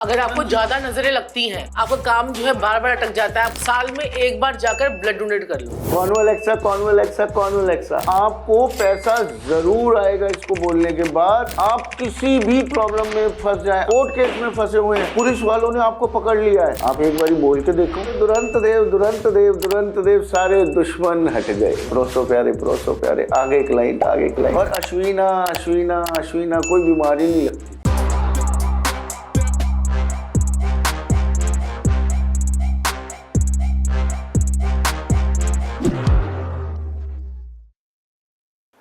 अगर आपको ज्यादा नजरें लगती हैं, आपका काम जो है बार बार अटक जाता है, आप साल में एक बार जाकर ब्लड डोनेट कर लो। कॉन्वालेक्सा कॉन्वालेक्सा कॉन्वालेक्सा, आपको पैसा जरूर आएगा इसको बोलने के बाद। आप किसी भी प्रॉब्लम में फंस जाए, कोर्ट केस में फंसे हुए हैं, पुलिस वालों ने आपको पकड़ लिया है, आप एक बार बोल के देखो, दुरंत देव दुरंत देव दुरंत देव, सारे दुश्मन हट गए। प्रोसो प्यारे, आगे क्लाइंट आगे क्लाइंट। और अश्विना अश्विना अश्विना, कोई बीमारी नहीं लगती।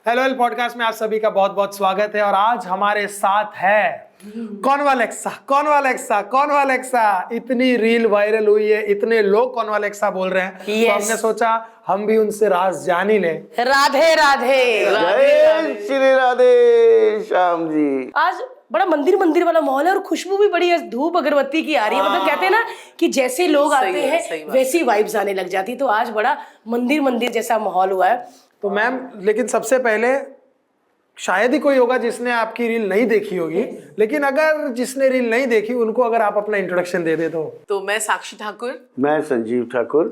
हेलो एल पॉडकास्ट में आप सभी का बहुत बहुत स्वागत है। और आज हमारे साथ है कॉन्वालेक्सा। इतनी रील वायरल हुई है, इतने लोग कॉन्वालेक्सा बोल रहे हैं, तो हमने सोचा हम भी उनसे राज जान ही लें। राधे राधे जय श्री राधे श्याम जी। आज बड़ा मंदिर वाला माहौल है और खुशबू भी बड़ी है, धूप अगरबत्ती की आ रही है। मतलब कहते हैं ना कि जैसे लोग आते हैं वैसी वाइब्स आने लग जाती। तो आज बड़ा मंदिर जैसा माहौल हुआ है। तो मैम, लेकिन सबसे पहले शायद ही कोई होगा जिसने आपकी रील नहीं देखी होगी, लेकिन अगर जिसने रील नहीं देखी उनको अगर आप अपना इंट्रोडक्शन दे दे तो मैं साक्षी ठाकुर। मैं संजीव ठाकुर।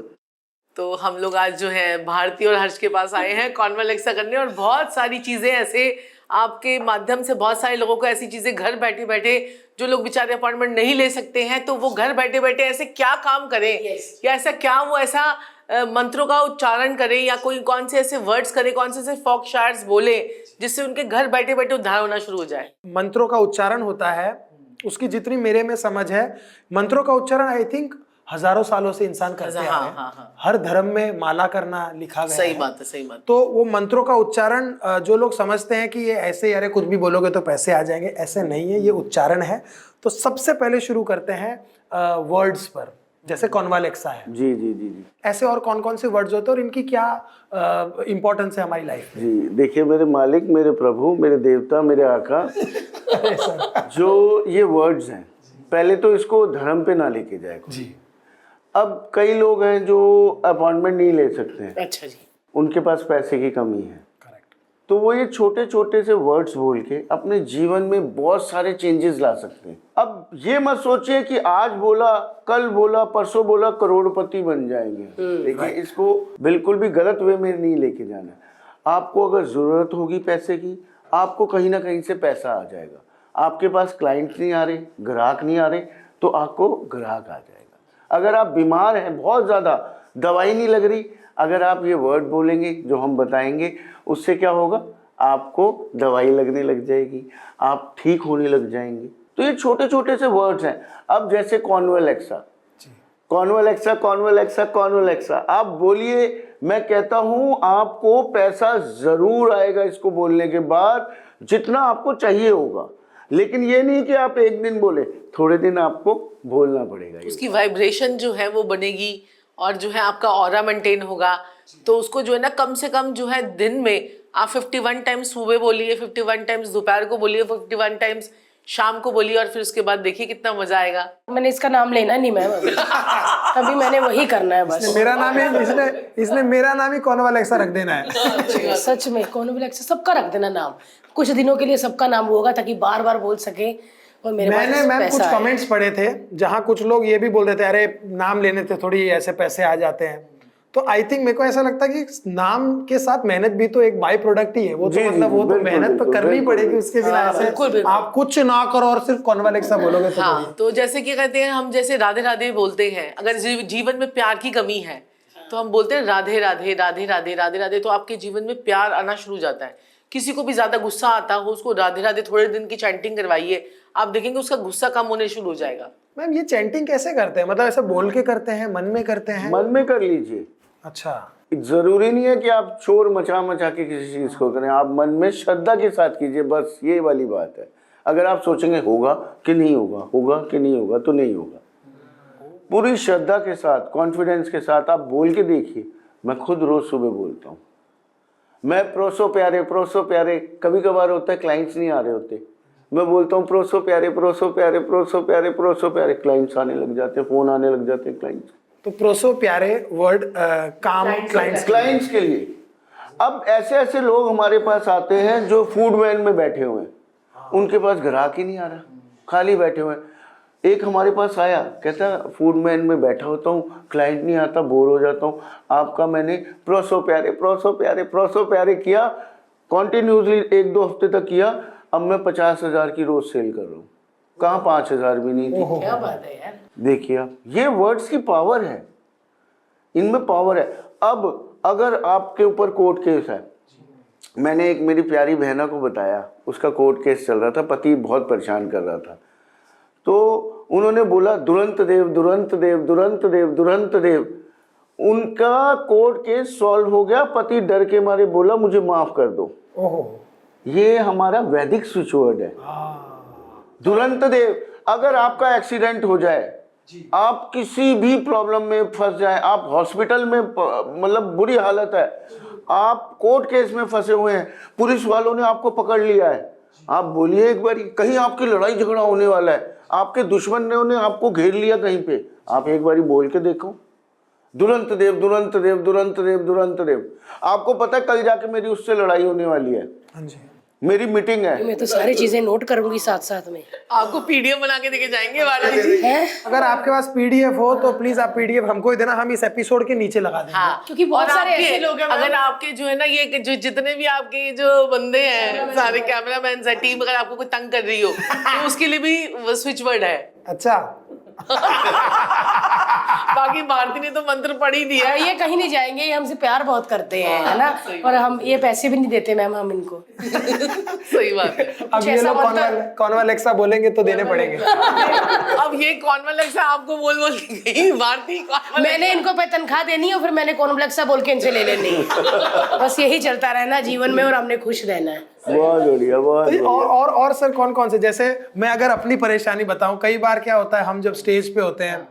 तो हम लोग आज जो है भारती और हर्ष के पास आए हैं कॉन्वालेक्सा करने, और बहुत सारी चीजें ऐसे आपके माध्यम से बहुत सारे लोगों को ऐसी चीजें घर बैठे बैठे, जो लोग बेचारे अपॉइंटमेंट नहीं ले सकते हैं, तो वो घर बैठे बैठे ऐसे क्या काम करें या ऐसा क्या वो ऐसा मंत्रों का उच्चारण करें या कोई कौन से ऐसे वर्ड्स करें, कौन से ऐसे फॉक शायर्स बोले जिससे उनके घर बैठे बैठे उद्धार होना शुरू हो जाए। मंत्रों का उच्चारण होता है, उसकी जितनी मेरे में समझ है, मंत्रों का उच्चारण आई थिंक हजारों सालों से इंसान करते हैं। हाँ। हर धर्म में माला करना लिखा गया सही है। बात है। तो वो मंत्रों का उच्चारण जो लोग समझते हैं कि ये ऐसे अरे कुछ भी बोलोगे तो पैसे आ जाएंगे, ऐसे नहीं है, ये उच्चारण है। तो सबसे पहले शुरू करते हैं वर्ड्स पर, जैसे कॉन्वालेक्सा है। जी जी जी जी। ऐसे और कौन कौन से वर्ड्स होते हैं और इनकी क्या इंपॉर्टेंस है हमारी लाइफ में? जी देखिए, मेरे मालिक, मेरे प्रभु, मेरे देवता, मेरे आका, जो ये वर्ड्स हैं, पहले तो इसको धर्म पे ना लेके जाए जी। अब कई लोग हैं जो अपॉइंटमेंट नहीं ले सकते हैं। अच्छा जी। उनके पास पैसे की कमी है, तो वो ये छोटे छोटे से वर्ड्स बोल के अपने जीवन में बहुत सारे चेंजेस ला सकते हैं। अब ये मत सोचिए कि आज बोला, कल बोला, परसों बोला, करोड़पति बन जाएंगे। देखिए, इसको बिल्कुल भी गलत वे में नहीं लेके जाना। आपको अगर ज़रूरत होगी पैसे की, आपको कहीं ना कहीं से पैसा आ जाएगा। आपके पास क्लाइंट नहीं आ रहे, ग्राहक नहीं आ रहे, तो आपको ग्राहक आ जाएगा। अगर आप बीमार हैं, बहुत ज़्यादा दवाई नहीं लग रही, अगर आप ये वर्ड बोलेंगे जो हम बताएंगे, उससे क्या होगा, आपको दवाई लगने लग जाएगी, आप ठीक होने लग जाएंगे। तो ये छोटे छोटे से वर्ड्स हैं। अब जैसे कॉन्वालेक्सा, आप बोलिए, मैं कहता हूँ आपको पैसा जरूर आएगा इसको बोलने के बाद, जितना आपको चाहिए होगा। लेकिन ये नहीं कि आप एक दिन बोले, थोड़े दिन आपको बोलना पड़ेगा। उसकी वाइब्रेशन जो है वो बनेगी और जो है आपका ऑरा मेंटेन होगा। तो उसको जो है ना, कम से कम जो है दिन में आप 51 टाइम्स सुबह बोलिए, 51 टाइम्स दोपहर को बोलिए, 51 टाइम्स शाम को बोलिए, और फिर उसके बाद देखिए कितना मजा आएगा। मैंने इसका नाम लेना नहीं मैम, अभी मैंने वही करना है बस। मेरा नाम है, इसने मेरा नाम ही कॉन्वालेक्सा रख देना है। सच में कॉन्वालेक्सा सबका रख देना नाम, कुछ दिनों के लिए सबका नाम होगा ताकि बार बार बोल सके। और मैंने कुछ कमेंट्स पढ़े थे जहां कुछ लोग ये भी बोल रहे थे, अरे नाम लेने से थोड़ी ऐसे पैसे आ जाते हैं। तो आई थिंक मेरे को ऐसा लगता है कि नाम के साथ मेहनत भी तो एक बाई प्रोडक्ट ही है। वो तो मतलब वो तो मेहनत तो करनी पड़ेगी, उसके बिना ऐसे आप कुछ ना करो और सिर्फ कॉन्वालेक्सा बोलोगे तो हाँ। तो जैसे कि कहते हैं हम, जैसे राधे राधे बोलते हैं, अगर जीवन में प्यार की कमी है तो हम बोलते हैं राधे राधे राधे राधे राधे राधे, तो आपके जीवन में प्यार आना शुरू हो जाता है। किसी को भी ज्यादा गुस्सा आता हो, उसको राधे राधे थोड़े दिन की चैंटिंग करवाइए, आप देखेंगे उसका गुस्सा कम होने शुरू हो जाएगा। मैम, ये चैंटिंग कैसे करते हैं? मतलब ऐसे बोल के करते हैं, मन में करते हैं? मन में कर लीजिए। अच्छा, जरूरी नहीं है कि आप शोर मचा के किसी चीज को करें, आप मन में श्रद्धा के साथ कीजिए, बस ये वाली बात है। अगर आप सोचेंगे होगा कि नहीं होगा, होगा कि नहीं होगा, तो नहीं होगा। पूरी श्रद्धा के साथ, कॉन्फिडेंस के साथ आप बोल के देखिए। मैं खुद रोज सुबह बोलता हूँ, मैं प्रोसो प्यारे, कभी कभार होता है क्लाइंट्स नहीं आ रहे होते, मैं बोलता हूँ प्रोसो प्यारे, क्लाइंट्स आने लग जाते हैं, फोन आने लग जाते हैं क्लाइंट्स। तो प्रोसो प्यारे वर्ड काम क्लाइंट्स के लिए। अब ऐसे ऐसे लोग हमारे पास आते हैं जो फूड वैन में बैठे हुए हैं, उनके पास ग्राहक ही नहीं आ रहा, खाली बैठे हुए हैं। एक हमारे पास आया, कहता फूडमैन में बैठा होता हूँ, क्लाइंट नहीं आता, बोर हो जाता हूँ, आपका मैंने प्रोसो प्यारे किया कॉन्टिन्यूसली 1-2 हफ्ते तक किया, अब मैं 50,000 की रोज सेल कर रहा हूँ। कहाँ 5,000 भी नहीं थी। क्या बात है यार। देखिए ये वर्ड्स की पावर है, इनमें पावर है। अब अगर आपके ऊपर कोर्ट केस है, मैंने एक मेरी प्यारी बहना को बताया, उसका कोर्ट केस चल रहा था, पति बहुत परेशान कर रहा था, तो उन्होंने बोला दुरंत देव दुरंत देव दुरंत देव दुरंत देव। उनका कोर्ट केस सॉल्व हो गया, पति डर के मारे बोला मुझे माफ कर दो। ओहो, ये हमारा वैदिक स्विच वर्ड है, दुरंत देव। अगर आपका एक्सीडेंट हो जाए, आप किसी भी प्रॉब्लम में फंस जाए, आप हॉस्पिटल में मतलब बुरी हालत है, आप कोर्ट केस में फंसे हुए हैं, पुलिस वालों ने आपको पकड़ लिया है, आप बोलिए एक बारी, कहीं आपकी लड़ाई झगड़ा होने वाला है, आपके दुश्मनों ने आपको घेर लिया कहीं पे, आप एक बारी बोल के देखो दुरंत देव दुरंत देव दुरंत देव दुरंत देव। आपको पता है कल जाके मेरी उससे लड़ाई होने वाली है, हाँ जी, मेरी मीटिंग है। मैं तो सारी चीजें नोट करूंगी साथ साथ में। आपको पीडीएफ बना के देके जाएंगे वाराणसी। है अगर आपके पास पीडीएफ हो तो प्लीज आप पीडीएफ हमको ही देना, हम इस एपिसोड के नीचे लगा देंगे। हाँ, क्योंकि बहुत और सारे आपके- ऐसे लोग हैं अगर आपके जो है ना ये जो जितने भी आपके जो बंदे हैं, सारे कैमरामैन है, टीम अगर आपको कोई तंग कर रही हो तो उसके लिए भी स्विच वर्ड है। अच्छा, बाकी भारती ने तो मंत्र पढ़ ही दिया है। ये कहीं नहीं जाएंगे, ये हमसे प्यार बहुत करते हैं, है ना। और हम ये पैसे भी नहीं देते मैम हम इनको। सही बात है। अब ये जैसा लोग मतलब- कॉन्वालेक्सा बोलेंगे तो देने पड़ेंगे। अब ये कॉन्वलेक्सा आपको बोल बोल के गई भारती कॉन्वलेक्सा। मैंने इनको पे तनख्वाह देनी है और फिर मैंने कॉन्फ्लेक्सा बोल के इनसे ले लेनी है। बस यही चलता रहना जीवन में और हमने खुश रहना है। बहुत बढ़िया, बहुत तो बढ़िया। और सर कौन कौन से, जैसे मैं अगर अपनी परेशानी बताऊं, कई बार क्या होता है हम जब स्टेज पे होते हैं,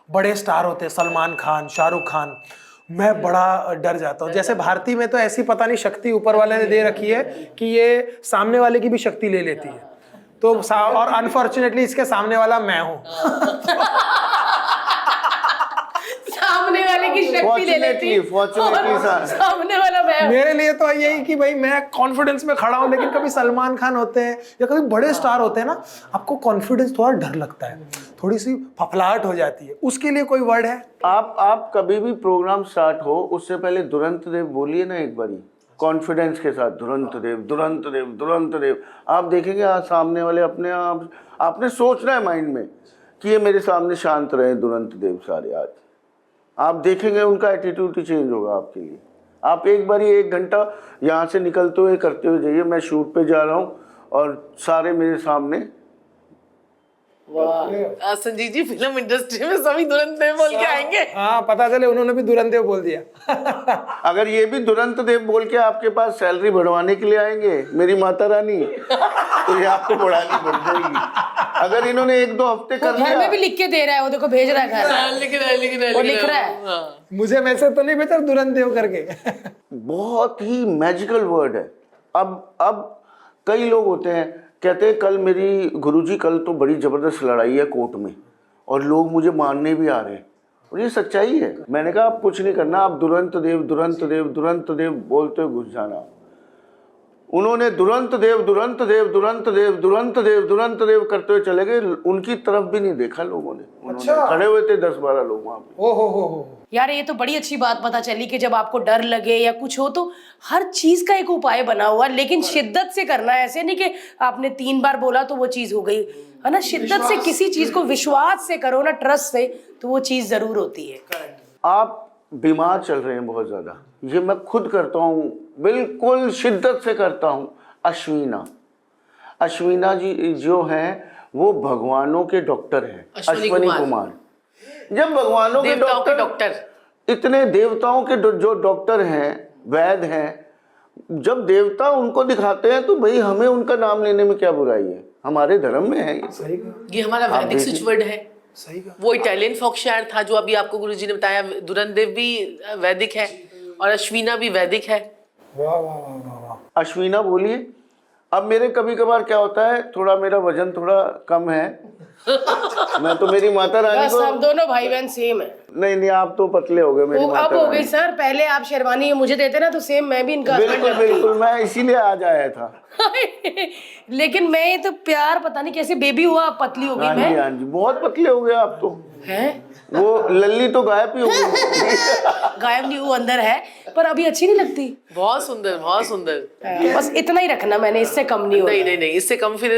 बड़े स्टार होते हैं, सलमान खान, शाहरुख खान, मैं बड़ा डर जाता हूँ। जैसे भारती में तो ऐसी पता नहीं शक्ति ऊपर वाले ने दे रखी है कि ये सामने वाले की भी शक्ति ले लेती है, तो और अनफॉर्चुनेटली इसके सामने वाला मैं हूँ। सामने वाले की शक्ति ले लेती है Fortunately, और सामने वाला मैं। मेरे लिए तो यही कि भाई मैं कॉन्फिडेंस में खड़ा हूं, लेकिन कभी सलमान खान होते हैं या कभी बड़े स्टार होते हैं ना, आपको कॉन्फिडेंस थोड़ा डर लगता है, थोड़ी सी फफलाहट हो जाती है, उसके लिए कोई वर्ड है? आप कभी भी प्रोग्राम स्टार्ट हो उससे पहले दुरंत देव बोलिए ना एक बारी, कॉन्फिडेंस के साथ, दुरंत देव दुरंत देव दुरंत देव। आप देखेंगे आज सामने वाले अपने आप, आपने सोचना है माइंड में कि ये मेरे सामने शांत रहे दुरंत देव सारे। आज आप देखेंगे उनका एटीट्यूड ही चेंज होगा आपके लिए। आप एक बारी 1 घंटा यहाँ से निकलते हुए करते हुए जाइए, मैं शूट पे जा रहा हूँ और सारे मेरे सामने। वाह, संजीव जी फिल्म इंडस्ट्री में सभी दुरंत देव बोल के आएंगे। हाँ, पता चले उन्होंने भी दुरंत देव बोल दिया। अगर ये भी दुरंत देव बोल के आपके पास सैलरी बढ़वाने के लिए आएंगे मेरी माता रानी, तो ये आपको बढ़ानी पड़ जाएगी। अगर इन्होंने 1-2 हफ्ते कर घर में लिया, भी लिख के दे रहा है, वो देखो भेज रहा है घर, लिख रहा है लिख रहा है वो लिख रहा है। हाँ। मुझे मैसेज तो नहीं भेजा दुरंत देव करके। बहुत ही मैजिकल वर्ड है। अब कई लोग होते हैं कहते हैं कल मेरी गुरुजी कल तो बड़ी जबरदस्त लड़ाई है कोर्ट में और लोग मुझे मारने भी आ रहे हैं, और ये सच्चाई है। मैंने कहा आप कुछ नहीं करना, आप दुरंत देव दुरंत देव दुरंत देव बोलते हुए घुस जाना। उन्होंने दुरंत देव दुरंत देव दुरंत देव दुरंत देव दुरंत देव करते हुए चले गए, उनकी तरफ भी नहीं देखा लोगों ने। उन्होंने खड़े हुए थे 10-12 लोग वहां पे। ओ हो। यार ये तो बड़ी अच्छी बात पता चली कि जब आपको डर लगे या कुछ हो तो हर चीज का एक उपाय बना हुआ, लेकिन शिद्दत से करना है। ऐसे नहीं कि आपने 3 बार बोला तो वो चीज हो गई, है ना। शिद्दत से किसी चीज को विश्वास से करो ना, ट्रस्ट से, तो वो चीज जरूर होती है। आप बीमार चल रहे हैं बहुत ज़्यादा, ये मैं खुद करता हूँ, बिल्कुल शिद्दत से करता हूँ। अश्विना जी जो हैं वो भगवानों के डॉक्टर हैं, अश्विनी कुमार। जब भगवानों के डॉक्टर, इतने देवताओं के जो डॉक्टर हैं, वैद्य हैं, जब देवता उनको दिखाते हैं तो भाई हमें उनका नाम लेने में क्या बुराई है, हमारे धर्म में है ये। सही कहा, ये हमारा वैदिक स्विच वर्ड है। सही कहा। वो इटालियन फोक शायर था जो अभी आपको गुरुजी ने बताया, दुरंत देव भी वैदिक है और अश्विना भी वैदिक है। वाह वाह वाह वाह वाह। अश्विना बोलिए, अब मेरे कभी कभार क्या होता है, थोड़ा मेरा वजन थोड़ा कम है, मैं तो मेरी माता रानी बस को, हम दोनों भाई बहन सेम है। नहीं नहीं आप तो पतले हो गए मेरी वो अब माता हो गई रानी। सर, पहले आप शेरवानी मुझे देते ना तो सेम मैं भी इनका husband बिल्कुल बिल्कुल, मैं इसीलिए आज आया था। लेकिन मैं तो प्यार पता नहीं कैसे बेबी हुआ पतली हो गई हाँ जी मैं। हाँ जी, बहुत पतले हो गए आप तो। हैं? वो लल्ली तो गायब ही हो गई। गायब नहीं, वो अंदर है, पर अभी अच्छी नहीं लगती। बहुत सुंदर, बहुत सुंदर। बस इतना ही रखना मैंने, इससे कम नहीं होना। नहीं नहीं नहीं, इससे कम फिर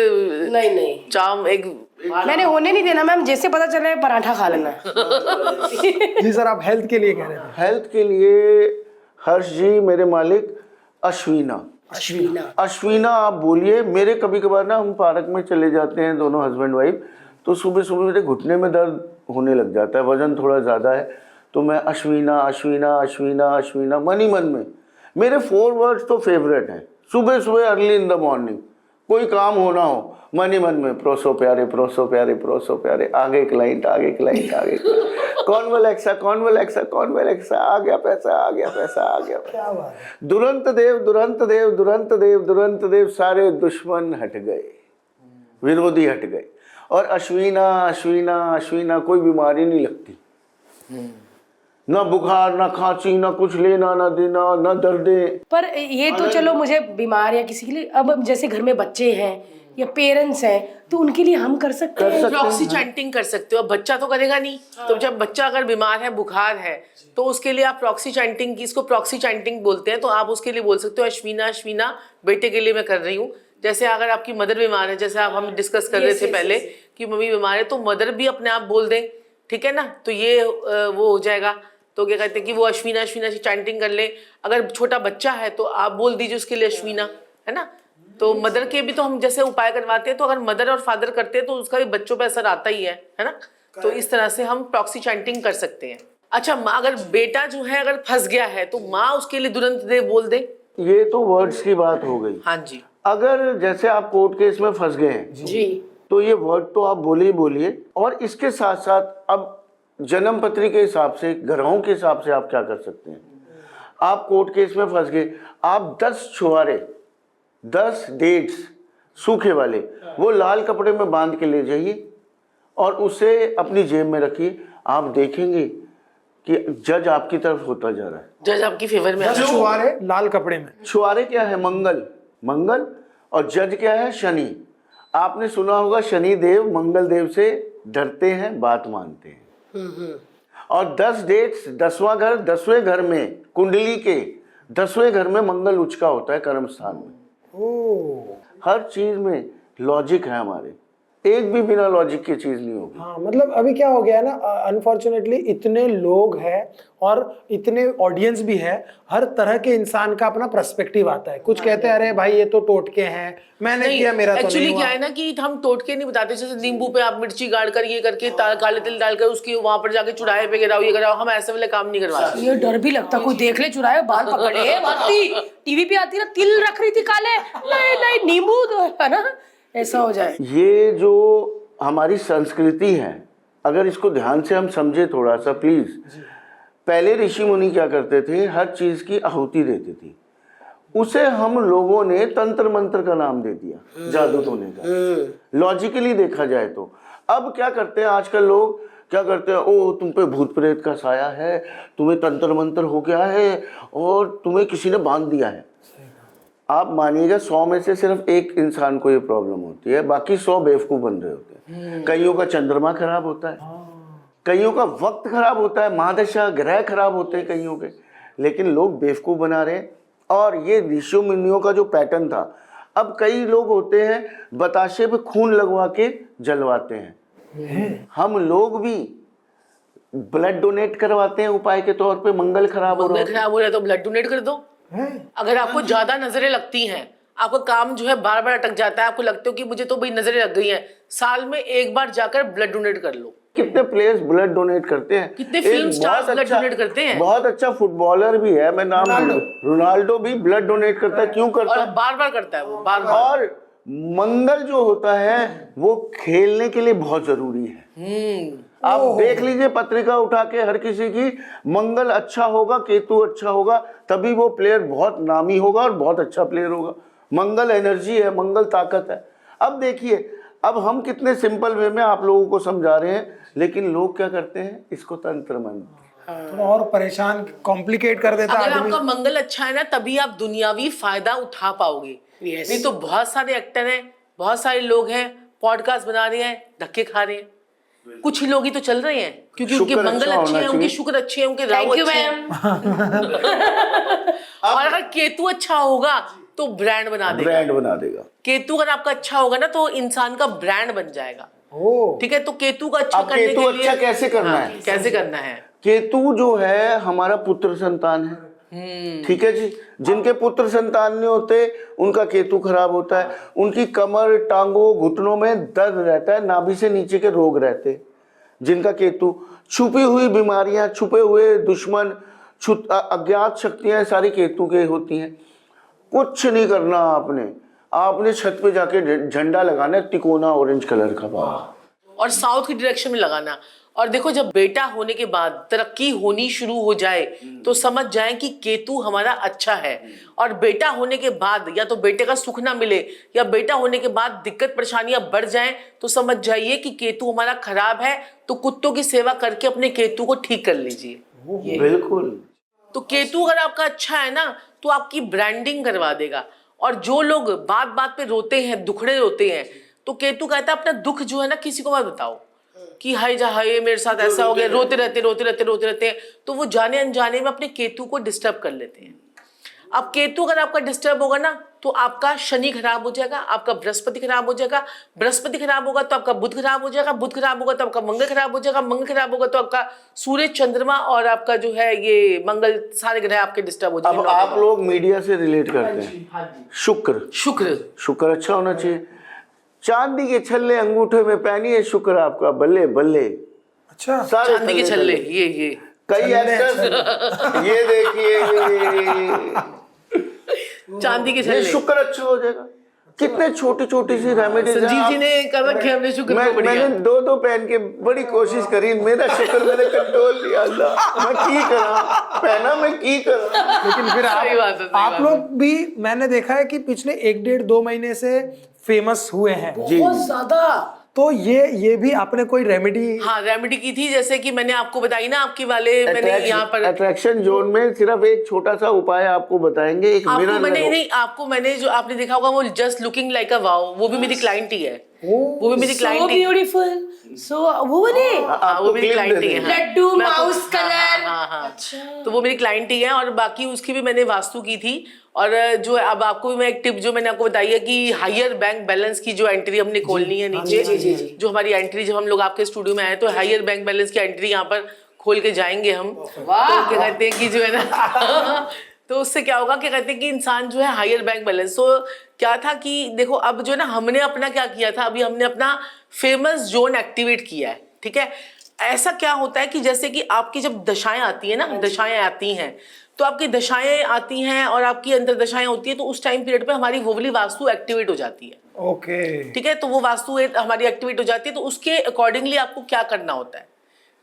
नहीं नहीं, चाम एक मैंने होने नहीं देना मैम, जैसे पता चले पराठा खा लेना। जी सर, आप हेल्थ के लिए कह रहे थे। हेल्थ के लिए हर्ष जी मेरे मालिक अश्विना, अश्विना, अश्विना आप बोलिए। मेरे कभी कभार ना हम पार्क में चले जाते हैं दोनों हस्बैंड वाइफ, तो सुबह सुबह मेरे घुटने में दर्द होने लग जाता है, वजन थोड़ा ज़्यादा है, तो मैं अश्विना अश्विना अश्विना अश्विना मन ही मन में। मेरे 4 वर्ड्स तो फेवरेट हैं, सुबह सुबह अर्ली इन द मॉर्निंग, कोई काम होना हो मन ही मन में, प्रोसो प्यारे प्रोसो प्यारे प्रोसो प्यारे, आगे क्लाइंट आगे क्लाइंट आगे कॉन्वलेक्सा कॉन्वलेक्सा कॉन्वलेक्सा, आ गया पैसा आ गया पैसा आ गया पैसा। क्या बात है। दुरंत देव दुरंत देव दुरंत देव दुरंत देव, सारे दुश्मन हट गए, विरोधी हट गए। और अश्विना अश्विना अश्विना, कोई बीमारी नहीं लगती, ना बुखार ना खांसी ना कुछ लेना ना देना ना दर्दे। पर ये तो चलो मुझे बीमार या किसी के लिए, अब जैसे घर में बच्चे हैं या पेरेंट्स हैं तो उनके लिए हम कर सकते हैं। प्रॉक्सी चैंटिंग कर सकते हो। अब बच्चा तो करेगा नहीं, तो जब बच्चा अगर बीमार है, बुखार है, तो उसके लिए आप प्रॉक्सी चैंटिंग की, इसको प्रॉक्सी चैंटिंग बोलते हैं, तो आप उसके लिए बोल सकते हो अश्विना अश्विना, बेटे के लिए मैं कर रही हूँ। जैसे अगर आपकी मदर बीमार है, जैसे आप हम डिस्कस कर रहे थे पहले कि मम्मी बीमार है, तो मदर भी अपने आप बोल दें, ठीक है ना, तो ये वो हो जाएगा। तो क्या कहते हैं कि वो अश्विना अश्विना से चैंटिंग कर ले। अगर छोटा बच्चा है तो आप बोल दीजिए उसके लिए अश्विना, है ना। तो मदर के भी तो हम जैसे उपाय करवाते हैं, तो अगर मदर और फादर करते हैं तो उसका भी बच्चों पे असर आता ही है ना। तो इस तरह से हम प्रॉक्सी चैंटिंग कर सकते हैं। अच्छा, अगर बेटा जो है अगर फंस गया है तो माँ उसके लिए दुरंत देव बोल दे। ये तो वर्ड्स की बात हो गई। हाँ जी। अगर जैसे आप कोर्ट केस में फंस गए हैं जी, तो ये वर्ड तो आप बोले ही बोलिए। और इसके साथ साथ अब जन्म पत्री के हिसाब से, ग्रहों के हिसाब से आप क्या कर सकते हैं। आप कोर्ट केस में फंस गए, आप 10 छुआरे 10 डेट्स सूखे वाले वो लाल कपड़े में बांध के ले जाइए और उसे अपनी जेब में रखिए। आप देखेंगे कि जज आपकी तरफ होता जा रहा है, जज आपकी फेवर में आ रहा है। छुआरे लाल कपड़े में। छुआरे क्या है? मंगल, मंगल। और जज क्या है? शनि। आपने सुना होगा शनि देव मंगल देव से डरते हैं, बात मानते हैं। और 10 डेट्स, 10वां घर, 10वें घर में कुंडली के 10वें घर में मंगल उच्च का होता है, कर्म स्थान में। हर चीज में लॉजिक है हमारे, एक भी बिना लॉजिक की चीज नहीं होगी। हाँ, मतलब अभी क्या हो गया है ना, अनफॉर्चुनेटली इतने लोग हैं और इतने ऑडियंस भी है, हर तरह के इंसान का अपना पर्सपेक्टिव आता है। कुछ कहते हैं अरे भाई ये तो टोटके हैं, मैंने किया, मेरा तो एक्चुअली नहीं क्या हुआ। है ना कि हम टोटके नहीं बताते। जैसे नींबू पे आप मिर्ची गाड़ कर ये करके काले तिल डालकर उसकी वहां पर जाके चुराहे पे गिराओ, ये कराओ, हम ऐसे वाले काम नहीं करवाते। ये डर भी लगता, कोई देख ले चुराए, बाल पकड़े। आती टीवी पे आती ना, तिल रख रही थी काले, नहीं नहीं नींबू तो है ना, ऐसा हो जाए। ये जो हमारी संस्कृति है, अगर इसको ध्यान से हम समझे थोड़ा सा प्लीज। पहले ऋषि मुनि क्या करते थे? हर चीज की आहुति देते थे, उसे हम लोगों ने तंत्र मंत्र का नाम दे दिया, जादू टोने का। लॉजिकली देखा जाए तो अब क्या करते हैं आजकल लोग, क्या करते हैं, ओ तुम पे भूत प्रेत का साया है, तुम्हें तंत्र मंत्र हो गया है और तुम्हें किसी ने बांध दिया है। आप मानिएगा 100 में से सिर्फ एक इंसान को ये प्रॉब्लम होती है, बाकी 100 बेवकूफ बन रहे होते हैं। कईयों का चंद्रमा खराब होता है, कईयों का वक्त खराब होता है, महादशा ग्रह खराब होते हैं कईयों के, लेकिन लोग बेवकूफ बना रहे हैं। और ये ऋषि मुनियों का जो पैटर्न था, अब कई लोग होते हैं बताशे पे खून लगवा के जलवाते हैं। हम लोग भी ब्लड डोनेट करवाते हैं उपाय के तौर पे, मंगल खराब हो रहा है, खराब हो रहा है तो ब्लड डोनेट कर दो। अगर आपको ज्यादा नजरें लगती हैं, आपका काम जो है बार बार अटक जाता है, आपको लगता है कि मुझे तो भाई नजरें लग गई हैं, साल में एक बार जाकर ब्लड डोनेट कर लो। कितने प्लेयर्स ब्लड डोनेट करते हैं, कितने फिल्म स्टार्स ब्लड डोनेट करते हैं। बहुत अच्छा फुटबॉलर भी है, मैं नाम रोनाल्डो भी ब्लड डोनेट करता है। क्यों करता और है? बार बार करता है वो, बार बार। और मंगल जो होता है वो खेलने के लिए बहुत जरूरी है। आप देख लीजिए पत्रिका उठा के हर किसी की, मंगल अच्छा होगा, केतु अच्छा होगा, तभी वो प्लेयर बहुत नामी होगा और बहुत अच्छा प्लेयर होगा। मंगल एनर्जी है, मंगल ताकत है। अब देखिए, अब हम कितने सिंपल वे में आप लोगों को समझा रहे हैं, लेकिन लोग क्या करते हैं, इसको तंत्र मंत्र, थोड़ा और परेशान कॉम्प्लिकेट कर देता अगर आदमी। आपका मंगल अच्छा है ना, तभी आप दुनियावी फायदा उठा पाओगे। Yes. नहीं तो बहुत सारे एक्टर हैं, बहुत सारे लोग हैं, पॉडकास्ट बना रहे हैं, धक्के खा रहे हैं। कुछ ही लोग ही तो चल रहे हैं, क्योंकि उनके शुक्र मंगल अच्छा अच्छे होना हैं, उनके चाहिए। शुक्र अच्छे हैं, उनके राहु थैंक यू अच्छे हैं। मैम। और अगर केतु अच्छा होगा तो ब्रांड बना देगा। ब्रांड बना देगा। केतु अगर आपका अच्छा होगा ना, तो इंसान का ब्रांड बन जाएगा। ओ ठीक है, तो केतु का अच्छा अब करने केतु के लिए अच्छा कैसे करना हाँ, है? कैसे करना है? केतु जो है हमारा पुत्र संतान है, ठीक है जी। जिनके पुत्र संतान नहीं होते उनका केतु खराब होता है, उनकी कमर, टांगों, घुटनों में दर्द रहता है, नाभि से नीचे के रोग रहते हैं। जिनका केतु, छुपी हुई बीमारियां, छुपे हुए दुश्मन, अज्ञात शक्तियां सारी केतु के होती हैं। कुछ नहीं करना आपने छत पे जाके झंडा लगाना है, तिकोना ऑरेंज कलर का बाहर, और साउथ की डायरेक्शन में लगाना। और देखो, जब बेटा होने के बाद तरक्की होनी शुरू हो जाए तो समझ जाए कि केतु हमारा अच्छा है। और बेटा होने के बाद या तो बेटे का सुख ना मिले, या बेटा होने के बाद दिक्कत परेशानियां बढ़ जाएं, तो समझ जाइए कि केतु हमारा खराब है। तो कुत्तों की सेवा करके अपने केतु को ठीक कर लीजिए। बिल्कुल। तो केतु अगर आपका अच्छा है ना, तो आपकी ब्रांडिंग करवा देगा। और जो लोग बात बात पे रोते हैं, दुखड़े रोते हैं, तो केतु कहता है अपना दुख जो है ना किसी को मत बताओ, कि हाय जा हाय मेरे साथ ऐसा हो गया, रोते रहते हैं। तो वो जाने अनजाने में अपने केतु को डिस्टर्ब कर लेते हैं। अब केतु अगर आपका डिस्टर्ब होगा ना, तो आपका शनि खराब हो जाएगा, आपका बृहस्पति खराब हो जाएगा, बृहस्पति खराब होगा तो आपका बुध खराब हो जाएगा, बुध खराब होगा तो आपका मंगल खराब हो जाएगा, मंगल खराब होगा तो आपका सूर्य, चंद्रमा और आपका जो है ये मंगल, सारे ग्रह आपके डिस्टर्ब हो जाएंगे। अब आप लोग मीडिया से रिलेट करते हैं, शुक्र अच्छा होना चाहिए। चांदी के छल्ले अंगूठे में पहनिए, शुक्र आपका बल्ले बल्ले। अच्छा, सारे चांदी के छल्ले, ये कई एक्टर्स, ये देखिए चांदी के ये छल्ले शुक्र अच्छा हो जाएगा। कितने छोटी छोटी सी रेमेडीज संजीव जी ने कर रखे हमने शुक्र को बढ़िया। मैंने दो पहन के बड़ी कोशिश करी, मेरा शुक्र मैंने कंट्रोल लिया। अल्लाह, मैं की करा पहना, मैं की करा। लेकिन फिर सही बात है, आप लोग भी मैंने देखा है कि पिछले 1-1.5-2 महीने से फेमस हुए हैं, बहुत ज्यादा। तो ये भी आपने कोई रेमेडी? हाँ, रेमेडी की थी, जैसे कि मैंने आपको बताई ना, आपकी वाले मैंने यहाँ पर अट्रैक्शन जोन में सिर्फ एक छोटा सा उपाय आपको बताएंगे, एक मिरर आपको मैंने जो आपने देखा होगा वो just looking like a wow, वो भी मेरी क्लाइंट ही है। वो भी मेरी So क्लाइंट ही। beautiful. So वो बने हाँ, वो मेरी क्लाइंट ही है। हाँ। लड्डू, मैं आपको- माउस कलर। हाँ। अच्छा। तो वो मेरी क्लाइंट ही है, और बाकी उसकी भी मैंने वास्तु की थी। और जो अब आपको भी मैं एक टिप जो मैंने आपको बताई है कि हायर बैंक बैलेंस की जो एंट्री हमने खोलनी है नीचे, जो हमारी एंट्री, जब हम लोग आपके स्टूडियो में आए तो हायर बैंक बैलेंस की एंट्री यहाँ पर खोल के जाएंगे हम। तो क्या कहते हैं कि जो है ना तो उससे क्या होगा, क्या कहते हैं कि इंसान जो है हायर बैंक बैलेंस। तो क्या था कि देखो, अब जो है ना हमने अपना क्या किया था, अभी हमने अपना फेमस जोन एक्टिवेट किया है। ठीक है, ऐसा क्या होता है कि जैसे कि आपकी जब दशाएं आती है ना, दशाएं आती हैं, तो आपकी दशाएं आती हैं और आपकी अंतर दशाएं होती है, तो उस टाइम पीरियड पे हमारी वो वाली वास्तु एक्टिवेट हो जाती है। ओके, ठीक है, तो वो वास्तु हमारी एक्टिवेट हो जाती है, तो उसके अकॉर्डिंगली आपको क्या करना होता है।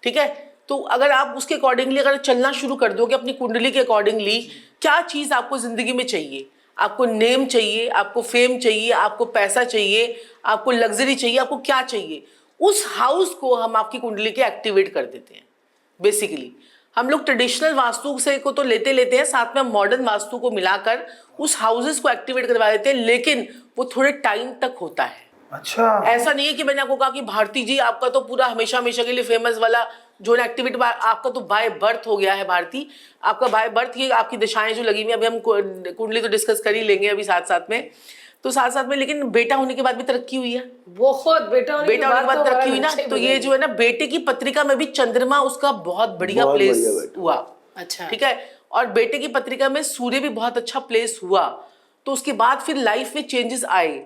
ठीक है, तो अगर आप उसके अकॉर्डिंगली अगर चलना शुरू कर दोगे अपनी कुंडली के अकॉर्डिंगली, क्या चीज़ आपको ज़िंदगी में चाहिए, आपको नेम चाहिए, आपको फेम चाहिए, आपको पैसा चाहिए, आपको लग्जरी चाहिए, आपको क्या चाहिए, उस हाउस को हम आपकी कुंडली के एक्टिवेट कर देते हैं। बेसिकली हम लोग ट्रेडिशनल वास्तु से को तो लेते हैं, साथ में मॉडर्न वास्तु को मिलाकर उस हाउसेस को एक्टिवेट करवा देते हैं, लेकिन वो थोड़े टाइम तक होता है। अच्छा, ऐसा नहीं है कि मैंने आपको कहा कि भारती जी आपका तो पूरा हमेशा हमेशा के लिए फेमस वाला जोन एक्टिवेट, आपका तो बाय बर्थ हो गया है भारती, आपका बाय बर्थ, ये आपकी दिशाएं जो लगी हुई, अभी हम कुंडली तो डिस्कस कर ही लेंगे अभी साथ साथ में, तो साथ साथ में, लेकिन बेटा होने के बाद भी तरक्की हुई है, बहुत बेटा होने के बाद तरक्की हुई ना। तो ये जो है ना, बेटे की पत्रिका में भी चंद्रमा उसका बहुत बढ़िया प्लेस हुआ। अच्छा, ठीक है, और बेटे की पत्रिका में सूर्य भी बहुत अच्छा प्लेस हुआ, तो उसके बाद फिर लाइफ में चेंजेस आए।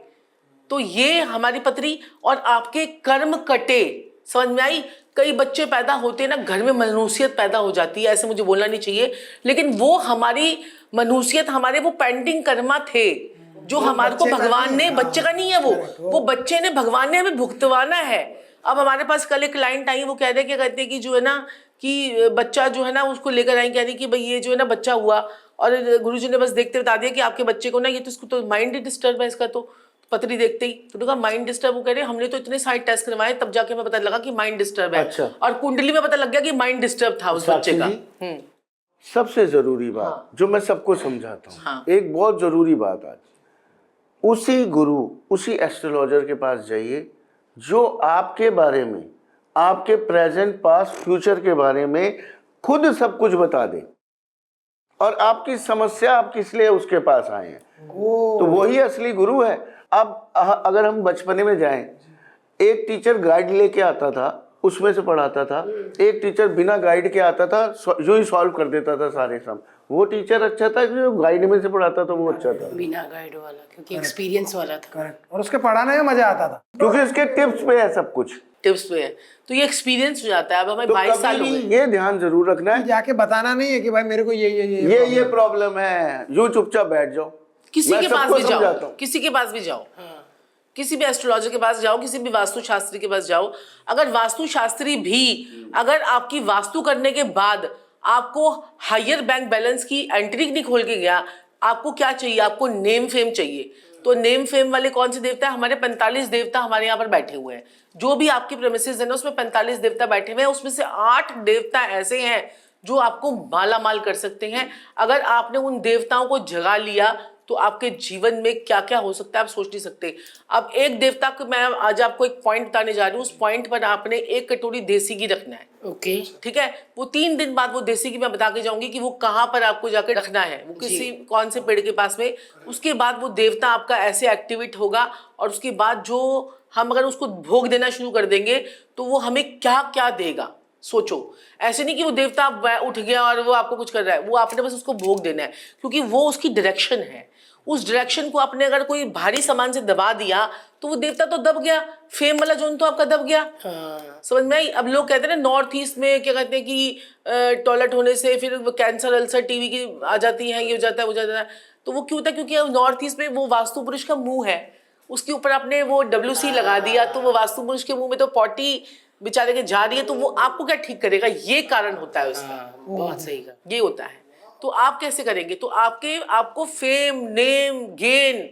तो ये हमारी पत्री और आपके कर्म कटे, समझ में आई। कई बच्चे पैदा होते हैं ना, घर में मनुष्यत पैदा हो जाती है, ऐसे मुझे बोलना नहीं चाहिए, लेकिन वो हमारी मनुष्यत, हमारे वो पेंडिंग कर्मा थे जो हमारे को भगवान ने, बच्चे का नहीं है वो बच्चे ने, भगवान ने हमें भुगतवाना है। अब हमारे पास कल एक क्लाइंट आई, वो कह रहे, क्या कहते हैं कि जो है ना कि बच्चा जो है ना उसको लेकर आई, कह रही कि भाई ये जो है ना बच्चा हुआ, और गुरुजी ने बस देखते बता दिया कि आपके बच्चे को ना ये तो इसको तो माइंड ही डिस्टर्ब है इसका, तो पतरी देखते ही तो कहा माइंड डिस्टर्ब। वो कह रहे हमने तो इतने सारे टेस्ट करवाए तब जाके हमें पता लगा कि माइंड डिस्टर्ब है। अच्छा। और कुंडली में पता लग गया कि माइंड डिस्टर्ब था उस बच्चे का। सबसे जरूरी बात जो मैं सबको समझाता हूँ, हाँ। एक बहुत जरूरी बात आज, उसी गुरु उसी एस्ट्रोलॉजर के पास जाइए जो आपके बारे में, आपके प्रेजेंट पास्ट फ्यूचर के बारे में खुद सब कुछ बता दे और आपकी समस्या आप किस लिए उसके पास आए हैं, तो वही असली गुरु है। अब अगर हम बचपने में जाएं, एक टीचर गाइड लेके आता था, उसमें से पढ़ाता था, एक टीचर बिना गाइड के आता था, जो ही सॉल्व कर देता था सारे सम। वो टीचर अच्छा था, जो गाइड में से पढ़ाता था वो अच्छा था, बिना गाइड वाला, क्योंकि एक्सपीरियंस वाला था। करेक्ट। और उसके पढ़ाने में मजा आता था क्योंकि उसके टिप्स पे है सब कुछ, टिप्स पे है, तो ये एक्सपीरियंस हो जाता है। अब हमें तो 22 साल हो कभी गए। ये ध्यान जरूर रखना है, जाके बताना नहीं है कि भाई मेरे को ये प्रॉब्लम है, यूं चुपचाप बैठ जाओ। किसी मैं के पास सबको भी जाओ, समझाता हूं। किसी के पास भी जाओ, किसी भी एस्ट्रोलॉजर के पास जाओ, किसी भी वास्तु शास्त्री के पास जाओ। अगर वास्तु शास्त्री भी अगर आपकी वास्तु करने के बाद आपको हायर बैंक बैलेंस की एंट्री नहीं खोल के गया, आपको क्या चाहिए, आपको नेम फेम चाहिए, तो नेम फेम वाले कौन से देवता है? हमारे 45 देवता हमारे यहाँ पर बैठे हुए हैं। जो भी आपकी प्रेमिसेस है ना, उसमें 45 देवता बैठे हुए हैं। उसमें से 8 देवता ऐसे हैं जो आपको माला माल कर सकते हैं। अगर आपने उन देवताओं को जगा लिया तो आपके जीवन में क्या क्या हो सकता है आप सोच नहीं सकते। अब एक देवता को मैं आज आपको एक पॉइंट बताने जा रही हूँ, उस पॉइंट पर आपने 1 कटोरी देसी घी रखना है। ओके। ठीक है, वो 3 दिन बाद वो देसी घी मैं बता के जाऊंगी कि वो कहाँ पर आपको जाकर रखना है, वो किसी कौन से पेड़ के पास में। उसके बाद वो देवता आपका ऐसे एक्टिवेट होगा और उसके बाद जो हम अगर उसको भोग देना शुरू कर देंगे तो वो हमें क्या क्या देगा। सोचो, ऐसे नहीं कि वो देवता उठ गया और वो आपको कुछ कर रहा है, वो आपने बस उसको भोग देना है, क्योंकि वो उसकी डायरेक्शन है। उस डायरेक्शन को आपने अगर कोई भारी सामान से दबा दिया तो वो देवता तो दब गया, फेम वाला जोन तो आपका दब गया। समझ में आई? अब लोग कहते हैं ना नॉर्थ ईस्ट में क्या कहते हैं कि टॉयलेट होने से फिर कैंसर अल्सर टीवी की आ जाती है, ये हो जाता है वो जाता है। तो वो क्यों होता है? क्योंकि नॉर्थ ईस्ट में वो वास्तु पुरुष का मुंह है, उसके ऊपर आपने वो WC लगा दिया, तो वो वास्तु पुरुष के मुंह में तो पॉटी बेचारे के जा रही है, तो वो आपको क्या ठीक करेगा? ये कारण होता है उसका। बहुत सही कहा। ये होता है। तो आप कैसे करेंगे? तो आपको फेम, नेम, गेन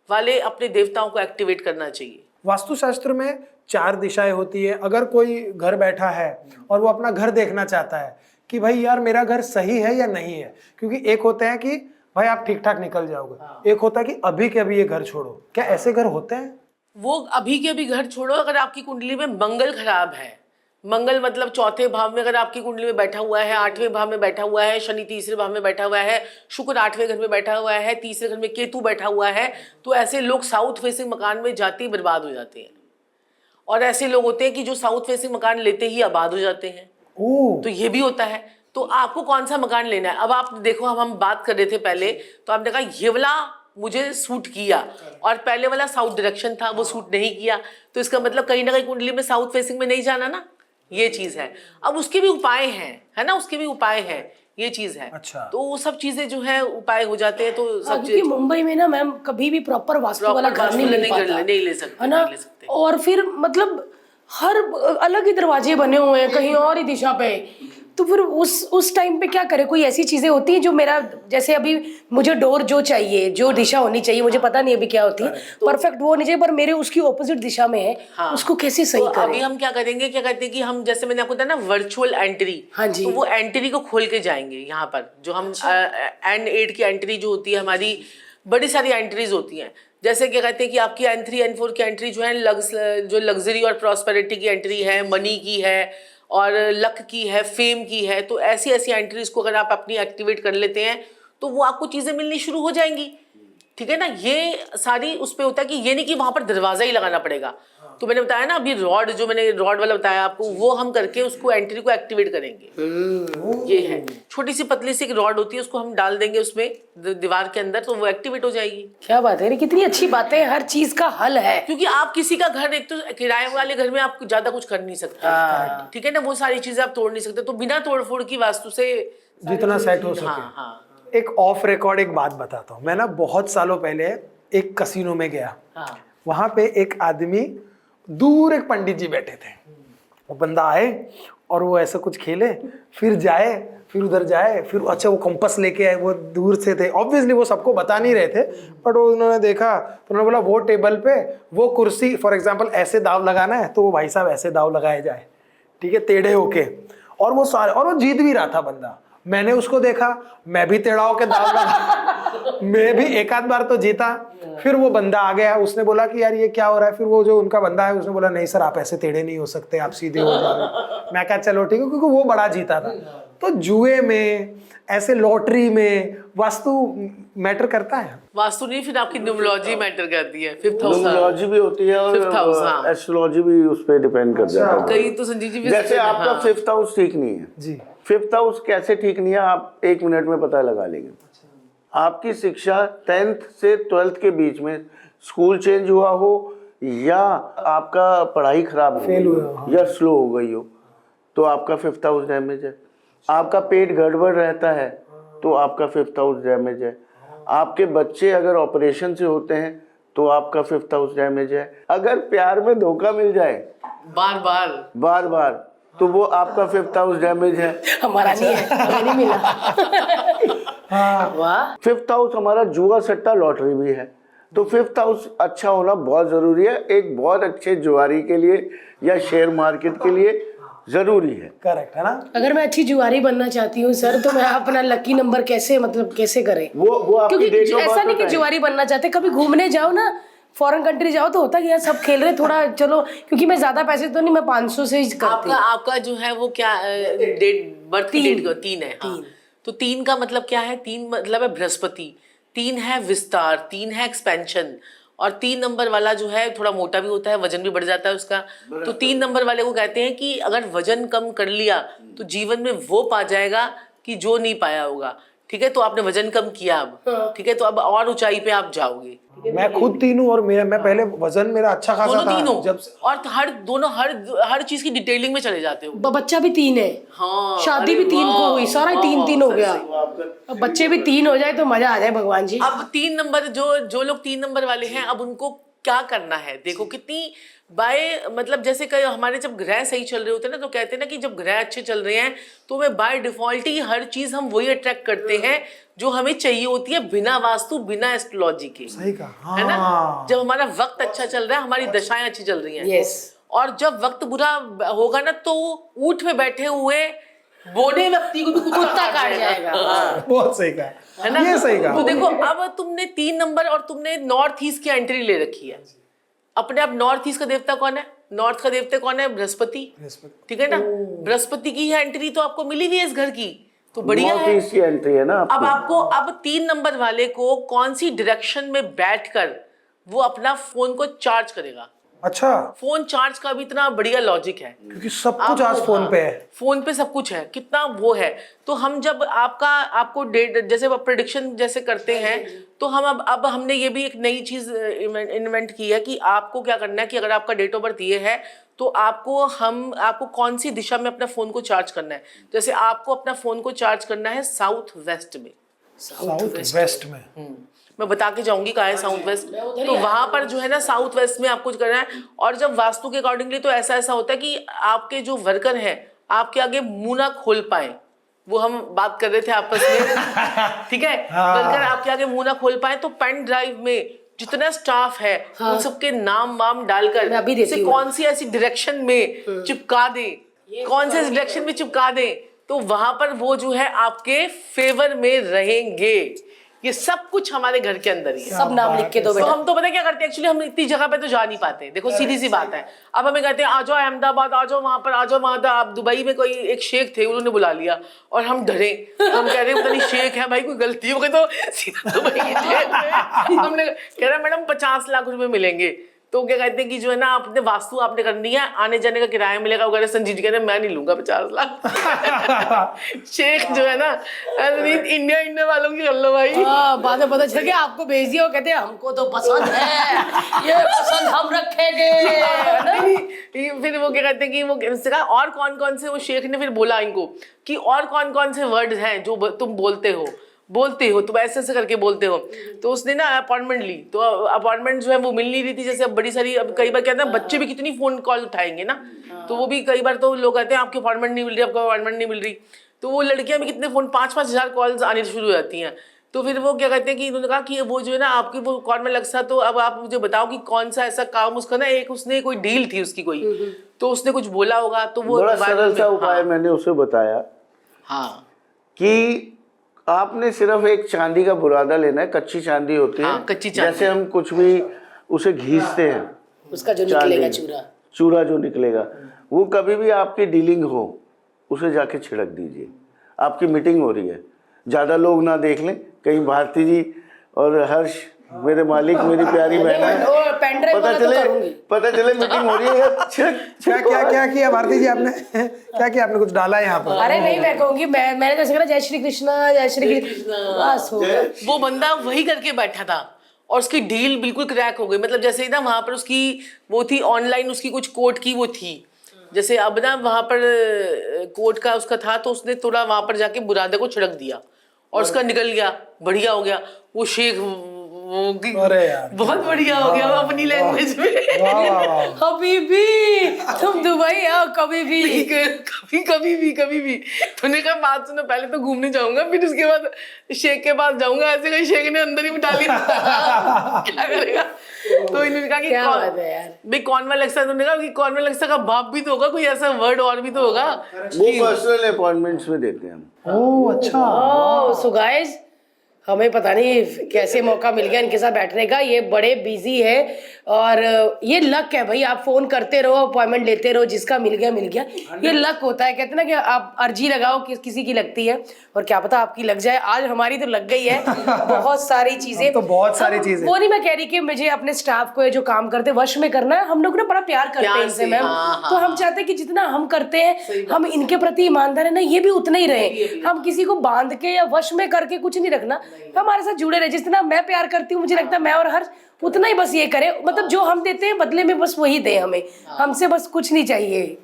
वाले अपने देवताओं को एक्टिवेट करना चाहिए। वास्तुशास्त्र में 4 दिशाएं होती है। अगर कोई घर बैठा है और वो अपना घर देखना चाहता है कि भाई यार मेरा घर सही है या नहीं है, क्योंकि एक होता है कि भाई आप ठीक ठाक निकल जाओगे, एक होता है कि अभी के अभी ये घर छोड़ो। क्या ऐसे घर होते हैं? वो अभी के अभी घर छोड़ो अगर आपकी कुंडली में मंगल खराब है। मंगल मतलब 4थे भाव में अगर आपकी कुंडली में बैठा हुआ है, 8वें भाव में बैठा हुआ है, शनि 3रे भाव में बैठा हुआ है, शुक्र 8वें घर में बैठा हुआ है, 3रे घर में केतु बैठा हुआ है, तो ऐसे लोग साउथ फेसिंग मकान में जाते ही बर्बाद हो जाते हैं। और ऐसे लोग होते हैं कि जो साउथ फेसिंग मकान लेते ही आबाद हो जाते हैं। तो ये भी होता है। तो आपको कौन सा मकान लेना है? अब आप देखो, हम बात कर रहे थे पहले, तो आपने कहा ये वाला मुझे सूट किया और पहले वाला साउथ डायरेक्शन था, वो सूट नहीं किया, तो इसका मतलब कहीं ना कहीं कुंडली में साउथ फेसिंग में नहीं जाना ना, ये चीज है। अब उसके भी उपाय हैं, है ना, उसके भी उपाय हैं, ये चीज है। अच्छा। तो वो सब चीजें जो है उपाय हो जाते हैं। तो सब क्योंकि मुंबई में ना मैम कभी भी प्रॉपर वास्तु वाला घर नहीं मिल पाता, नहीं ले सकते, है ना। नहीं ले सकते। और फिर मतलब हर अलग ही दरवाजे बने हुए हैं कहीं और ही दिशा पे, तो फिर उस टाइम पे क्या करे? कोई ऐसी चीजें होती है जो मेरा, जैसे अभी मुझे डोर जो चाहिए, जो दिशा होनी चाहिए, मुझे पता नहीं अभी क्या होती है, परफेक्ट वो नहीं चाहिए, पर मेरे उसकी ऑपोजिट दिशा में है। हाँ। उसको कैसे सही तो करें? अभी हम क्या करेंगे, क्या कहते हैं कि हम, जैसे मैंने आपको बताया ना वर्चुअल एंट्री, हाँ जी। तो वो एंट्री को खोल के जाएंगे यहाँ पर, जो हम N8 की एंट्री जो होती है, हमारी बड़ी सारी एंट्रीज होती हैं। जैसे क्या कहते हैं कि आपकी N3 N4 की एंट्री जो है जो लग्जरी और प्रॉस्पेरिटी की एंट्री है, मनी की है और लक की है, फेम की है। तो ऐसी ऐसी एंट्रीज को अगर आप अपनी एक्टिवेट कर लेते हैं तो वो आपको चीज़ें मिलनी शुरू हो जाएंगी। ठीक है ना। ये सारी उस पर होता है कि ये नहीं कि वहाँ पर दरवाज़ा ही लगाना पड़ेगा। तो मैंने बताया ना अभी रॉड, जो मैंने रॉड वाला बताया आपको, वो हम करके उसको एंट्री को एक्टिवेट करेंगे। ये है, छोटी सी पतली सी एक रॉड होती है, उसको हम डाल देंगे उसमें दीवार के अंदर, तो वो एक्टिवेट हो जाएगी। क्या बात है, कितनी अच्छी बातें, हर चीज का हल है। क्योंकि आप किसी का घर, एक तो किराए वाले घर में आप ज्यादा कुछ कर नहीं सकते, ठीक है ना, वो सारी चीजें आप तोड़ नहीं सकते। तो बिना तोड़फोड़ की वास्तु से जितना सेट हो सके। हाँ हाँ। एक ऑफ रिकॉर्ड एक बात बताता हूँ। मैं ना बहुत सालों पहले एक कसिनो में गया। हाँ। वहां पे एक आदमी, दूर एक पंडित जी बैठे थे। वो बंदा आए और वो ऐसा कुछ खेले, फिर जाए, फिर उधर जाए, फिर अच्छा वो कंपास लेके आए, वो दूर से थे, ऑब्वियसली वो सबको बता नहीं रहे थे, बट वो उन्होंने देखा तो उन्होंने बोला वो टेबल पे वो कुर्सी फॉर एग्जांपल ऐसे दाव लगाना है तो वो भाई साहब ऐसे दाव लगाए जाए, ठीक है, टेढ़े होके, और वो सारे, और वो जीत भी रहा था बंदा। मैंने उसको देखा, मैं भी टेढ़ा होके दाव लगा मैं भी एक आध बार तो जीता। फिर वो बंदा आ गया, उसने बोला कि यार ये क्या हो रहा है, फिर वो जो उनका बंदा है उसने बोला नहीं सर आप ऐसे टेढ़े नहीं हो सकते, आप सीधे हो जाओ। मैं कहा चलो ठीक है, क्योंकि वो बड़ा जीता था। तो जुए में, ऐसे लॉटरी में वास्तु मैटर करता है। वास्तु नहीं, फिर आपकी न्यूमरोलॉजी मैटर करती है, फिफ्थ हाउस। न्यूमरोलॉजी भी होती है Fifth house, और हाँ। एस्ट्रोलॉजी भी उस पर डिपेंड कर जाता है। कई तो संजीव जी जैसे आपका हाँ। फिफ्थ हाउस ठीक नहीं है जी, फिफ्थ हाउस कैसे ठीक नहीं है आप 1 मिनट में पता लगा लेंगे। आपकी शिक्षा 10th से 12th के बीच में स्कूल चेंज हुआ हो, या आपका पढ़ाई खराब हो Fail गई हुआ हो, हो, या स्लो हो गई हो, तो आपका फिफ्थ हाउस डैमेज है। आपका पेट गड़बड़ रहता है तो आपका फिफ्थ हाउस डैमेज है। आपके बच्चे अगर ऑपरेशन से होते हैं तो आपका फिफ्थ हाउस डैमेज है। अगर प्यार में धोखा मिल जाए बार बार बार बार तो वो आपका फिफ्थ हाउस डैमेज है। हमारा नहीं है, हमें नहीं मिला। वाह, फिफ्थ हाउस हमारा जुआ सट्टा लॉटरी भी है। तो फिफ्थ हाउस अच्छा होना बहुत जरूरी है एक बहुत अच्छे जुआरी के लिए या शेयर मार्केट के लिए जरूरी है। करेक्ट है ना। अगर मैं अच्छी जुआरी बनना चाहती हूँ सर, तो मैं अपना लकी नंबर कैसे, मतलब कैसे करें? वो आपकी क्योंकि डेट ऑफ ऐसा बर्थ नहीं कि बताएं। जुआरी बनना चाहते, कभी घूमने जाओ ना, फॉरेन कंट्री जाओ तो होता है कि यार सब खेल रहे, थोड़ा चलो, क्योंकि मैं ज्यादा पैसे तो नहीं, मैं 500 से ही करती आपका हूँ। आपका जो है वो क्या डेट बर्थ की डेट 3 है। हाँ। तो 3 का मतलब क्या है? 3 मतलब है बृहस्पति, 3 है विस्तार, 3 है एक्सपेंशन, और 3 नंबर वाला जो है थोड़ा मोटा भी होता है, वजन भी बढ़ जाता है उसका। तो 3 नंबर वाले को कहते हैं कि अगर वजन कम कर लिया तो जीवन में वो पा जाएगा कि जो नहीं पाया होगा। ठीक है, तो आपने वजन कम किया अब, ठीक है, तो अब और ऊंचाई पे आप जाओगे। मैं खुद 3 हूँ और मैं पहले वजन मेरा अच्छा खासा दोनों था 3 हो, जब से। और हर चीज की डिटेलिंग में चले जाते हो। बच्चा भी 3 है, हाँ, शादी अरे भी 3 को वाह, हुई, सारा वाह, 3 हो सही, गया। सही। अब बच्चे भी 3 हो जाए तो मजा आ जाए भगवान जी। अब 3 नंबर जो लोग 3 नंबर वाले हैं, अब उनको क्या करना है? देखो कितनी बाय, मतलब जैसे कई हमारे जब ग्रह सही चल रहे होते हैं ना, तो कहते हैं ना कि जब ग्रह अच्छे चल रहे हैं तो हमें बाय डिफॉल्ट ही हर चीज हम वही अट्रैक्ट करते हैं जो हमें चाहिए होती है, बिना वास्तु बिना एस्ट्रोलॉजी के। सही कहा, है ना? हाँ। जब हमारा वक्त अच्छा चल रहा है, हमारी दशाएं अच्छी चल रही हैं, यस, और जब वक्त बुरा होगा ना, तो ऊंट पे बैठे हुए बूढ़े व्यक्ति को भी कुत्ता काट जाएगा। हाँ। बहुत सही कहा, है ना? ये सही कहा। तो देखो, अब तुमने 3 नंबर और तुमने नॉर्थ ईस्ट की एंट्री ले रखी है अपने आप। नॉर्थ ईस्ट का देवता कौन है? नॉर्थ का देवता कौन है? बृहस्पति। ठीक है ना? बृहस्पति की एंट्री तो आपको मिली हुई है इस घर की, तो बढ़िया नॉर्थ है। ईस्ट की एंट्री है ना अब आपकी। आपको, अब 3 नंबर वाले को कौन सी डायरेक्शन में बैठकर वो अपना फोन को चार्ज करेगा? अच्छा, फोन चार्ज का भी इतना बढ़िया लॉजिक है, क्योंकि सब कुछ आज आपको- फोन हाँ, पे है। फोन पे सब कुछ है, कितना वो है। तो हम जब आपको डेट जैसे प्रेडिक्शन जैसे करते हैं, तो हम अब हमने ये भी एक नई चीज इन्वेंट की है कि आपको क्या करना है कि अगर आपका डेट ऑफ बर्थ ये है तो आपको कौन सी दिशा में अपना फोन को चार्ज करना है। जैसे आपको अपना फोन को चार्ज करना है साउथ वेस्ट में। साउथ वेस्ट में मैं बता के जाऊंगी कहाँ है साउथ वेस्ट। तो वहां पर जो है ना, साउथ वेस्ट में आपको करना है। और जब वास्तु के अकॉर्डिंगली तो ऐसा होता है कि आपके जो वर्कर हैं आपके आगे मुंह ना खोल पाए, वो हम बात कर रहे थे आपस में। ठीक है, वर्कर आपके आगे मुंह ना खोल पाए, तो पेन ड्राइव में जितना स्टाफ है उन सबके नाम वाम डालकर मैं अभी देती उसे हूँ। कौन सी ऐसी डायरेक्शन में चिपका दे, कौन से डायरेक्शन में चिपका दे, तो वहां पर वो जो है आपके फेवर में रहेंगे। ये सब कुछ हमारे घर के अंदर ही है। सब नाम लिख के दो तो बेटा। हम तो पता है क्या करते हैं, एक्चुअली हम इतनी जगह पे तो जा नहीं पाते। देखो सीधी सी बात है, अब हमें कहते हैं आ जाओ अहमदाबाद, आ जाओ वहां पर, आ जाओ वहां। आप दुबई में कोई एक शेख थे, उन्होंने बुला लिया और हम डरे, हम कह रहे पता नहीं शेख है भाई, कोई गलती हो गई तो सीधा दुबई के शेख है। हमने कह रहा मैडम 50 लाख रुपए मिलेंगे। तो क्या कहते हैं कि जो है ना, आपने वास्तु आपने करनी है, आने जाने का किराया मिलेगा वगैरह। संजीव जी कहते हैं मैं नहीं लूंगा 50 लाख। शेख जो है ना, इंडिया वालों की कर लो भाई। हाँ, बाद में पता चल गया आपको भेज दिया, वो कहते हैं हमको तो पसंद है, ये पसंद हम रखेंगे। फिर वो क्या कहते हैं कि वो उसने कहा और कौन कौन से, वो शेख ने फिर बोला इनको कि और कौन कौन से वर्ड हैं जो तुम बोलते हो। बोलते हो, तुम ऐसे ऐसे करके बोलते हो। तो उसने ना अपॉइंटमेंट ली, तो अपॉइंटमेंट जो है वो मिल नहीं रही थी। जैसे अब बड़ी सारी, अब कई बार कहते हैं बच्चे भी कितनी फोन कॉल उठाएंगे ना, तो वो भी कई बार तो लोग कहते हैं आपकी अपॉइंटमेंट नहीं मिल रही, आपको अपॉइंटमेंट नहीं मिल रही। तो वो लड़कियां भी कितने फोन 5-5 हज़ार कॉल्स आनी शुरू हो जाती हैं। तो फिर वो क्या कहते हैं कि उन्होंने कहा कि वो जो है ना आपकी वो कॉन्वेलेक्सा, तो अब आप मुझे बताओ कि कौन सा ऐसा काम उसका ना, एक उसने कोई डील थी उसकी कोई, तो उसने कुछ बोला होगा, तो वो बड़ा सरल सा उपाय हाँ, मैंने उसे बताया हाँ कि आपने सिर्फ एक चांदी का बुरादा लेना है, कच्ची चांदी होती है, हाँ, कच्ची चांदी। जैसे हम कुछ भी उसे घीसते हैं, उसका जो निकलेगा चूरा, चूरा जो निकलेगा, वो कभी भी आपकी डीलिंग हो उसे जाके छिड़क दीजिए। आपकी मीटिंग हो रही है, ज़्यादा लोग ना देख लें, कहीं भारती जी और हर्ष मेरे मालिक, मेरी प्यारी बहन है, पता चले मीटिंग हो रही है, क्या किया भारती जी आपने? क्या किया आपने? कुछ डाला है यहाँ पर? अरे नहीं, मैं कहूंगी मैंने जैसे कहा जय श्री कृष्णा, जय श्री कृष्णा, बस हो गया। वो बंदा वही करके बैठा था और उसकी डील बिल्कुल क्रैक हो गई। मतलब जैसे ना वहां पर उसकी वो थी ऑनलाइन, उसकी कुछ कोर्ट की वो थी, जैसे अब ना वहां पर कोर्ट का उसका था, तो उसने थोड़ा वहां पर जाके बुरादे को छिड़क दिया और उसका निकल गया, बढ़िया हो गया। वो शेख अरे यार बहुत बढ़िया हो गया वो अपनी लैंग्वेज में। हबीबी तुम दुबई आओ कभी भी। कभी भी तूने कहा बात सुनो, पहले तो घूमने जाऊंगा, फिर उसके बाद शेख के पास जाऊंगा। ऐसे कहीं शेख ने अंदर ही बिठा लिया क्या करेगा? तो इन्होंने कहा कि क्या बात है यार, भाई कॉन्वेलेक्सा, तुमने कहा कि कॉन्वेलेक्सा का बाप भी तो होगा, कोई ऐसा वर्ड और भी तो होगा। वो पर्सनल अपॉइंटमेंट्स में देते हैं हम। ओह अच्छा। सो गाइस हमें पता नहीं कैसे मौका मिल गया इनके साथ बैठने का, ये बड़े बिजी है और ये लक है भाई। आप फोन करते रहो, अपॉइंटमेंट लेते रहो, जिसका मिल गया, ये लक होता है। कहते हैं ना कि आप अर्जी लगाओ, किसी की लगती है और क्या पता आपकी लग जाए। आज हमारी तो लग गई है बहुत सारी चीजें, तो बहुत सारी चीजें। वो नहीं मैं कह रही कि मुझे अपने स्टाफ को जो काम करते वश में करना है। हम लोग ना बड़ा प्यार करते हैं इनसे मैम, तो हम चाहते हैं कि जितना हम करते हैं हम इनके प्रति ईमानदार है ना, ये भी उतना ही रहे। हम किसी को बांध के या वश में करके कुछ नहीं रखना, हमारे साथ जुड़े रहे। जितना मैं प्यार करती हूँ, मुझे लगता है मैं और हर्ष उतना ही बस ये करे, मतलब जो हम देते हैं बदले में बस वही दे हमें, हमसे बस कुछ नहीं चाहिए।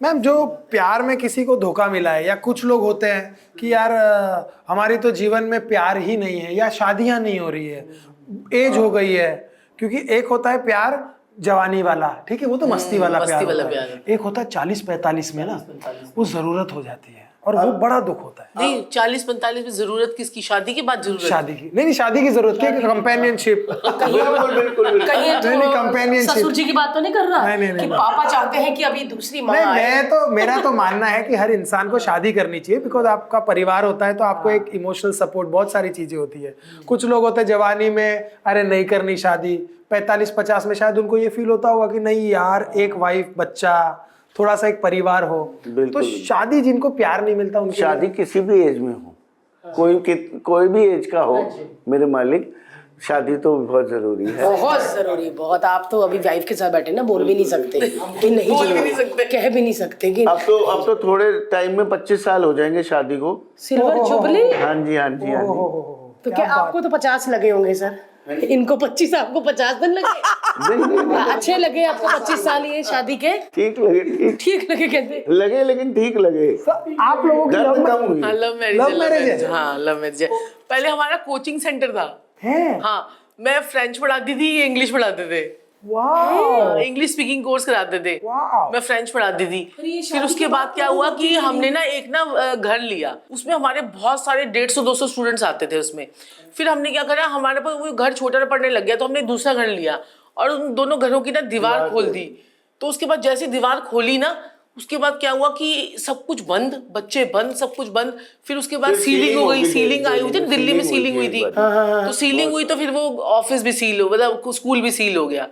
मैम जो प्यार में किसी को धोखा मिला है, या कुछ लोग होते हैं कि यार हमारी तो जीवन में प्यार ही नहीं है, या शादियां नहीं हो रही है, एज हो गई है, क्योंकि एक होता है प्यार जवानी वाला, ठीक है, वो तो मस्ती वाला प्यार होता है। एक होता है 40-45 में ना, वो जरूरत हो जाती है और वो बड़ा दुख होता है। नहीं 40-45 में जरूरत किसकी? शादी के बाद जरूरत? शादी की नहीं, शादी की जरूरत की, कंपेनियनशिप। कहीं कंपेनियनशिप ससुर जी की बात तो नहीं कर रहा नहीं, कि पापा चाहते हैं कि अभी दूसरी माँ आए? मेरा तो मानना है कि हर इंसान को शादी करनी चाहिए, बिकॉज आपका परिवार होता है तो आपको एक इमोशनल सपोर्ट, बहुत सारी चीजें होती है। कुछ लोग होते हैं जवानी में अरे नहीं करनी शादी, 45-50 में शायद उनको ये फील होता होगा कि नहीं यार एक वाइफ, बच्चा, थोड़ा सा एक परिवार हो। तो शादी जिनको प्यार नहीं मिलता उनकी शादी किसी भी एज में हो, कोई भी एज का हो मेरे मालिक, शादी तो बहुत जरूरी है। बहुत जरूरी, बहुत। आप तो अभी वाइफ के साथ बैठे ना, बोल भी नहीं सकते कि नहीं, बोल भी नहीं सकते, कह भी नहीं सकते कि अब तो थोड़े टाइम में 25 साल हो जाएंगे शादी को। Silver jubilee. हाँ जी। तो क्या आपको तो 50 लगे होंगे सर, इनको 25, आपको 50 दिन लगे? अच्छे लगे आपको 25 साल ये शादी के? ठीक लगे कहते लगे, लेकिन ठीक लगे। आप लोगों की दर्द कम हुई। Love marriage. हाँ लव मैरिज। पहले हमारा कोचिंग सेंटर था। हाँ, मैं फ्रेंच पढ़ाती थी, ये इंग्लिश पढ़ाते थे। इंग्लिश स्पीकिंग कोर्स कराते थे, मैं फ्रेंच पढ़ाती थी। फिर उसके बाद क्या हुआ कि हमने ना एक ना घर लिया, उसमें हमारे बहुत सारे 150-200 स्टूडेंट्स आते थे उसमें। फिर हमने क्या करा, हमारे पास वो घर छोटा पड़ने लग गया, तो हमने दूसरा घर लिया और उन दोनों घरों की ना दीवार खोल दी। तो उसके बाद जैसे दीवार खोली ना, उसके बाद क्या हुआ कि सब कुछ बंद, बच्चे बंद, सब कुछ बंद। फिर उसके बाद सीलिंग हो गई, सीलिंग आई हुई थी दिल्ली में, सीलिंग हुई थी, तो सीलिंग हुई तो फिर वो ऑफिस भी सील हो, मतलब स्कूल भी सील हो गया।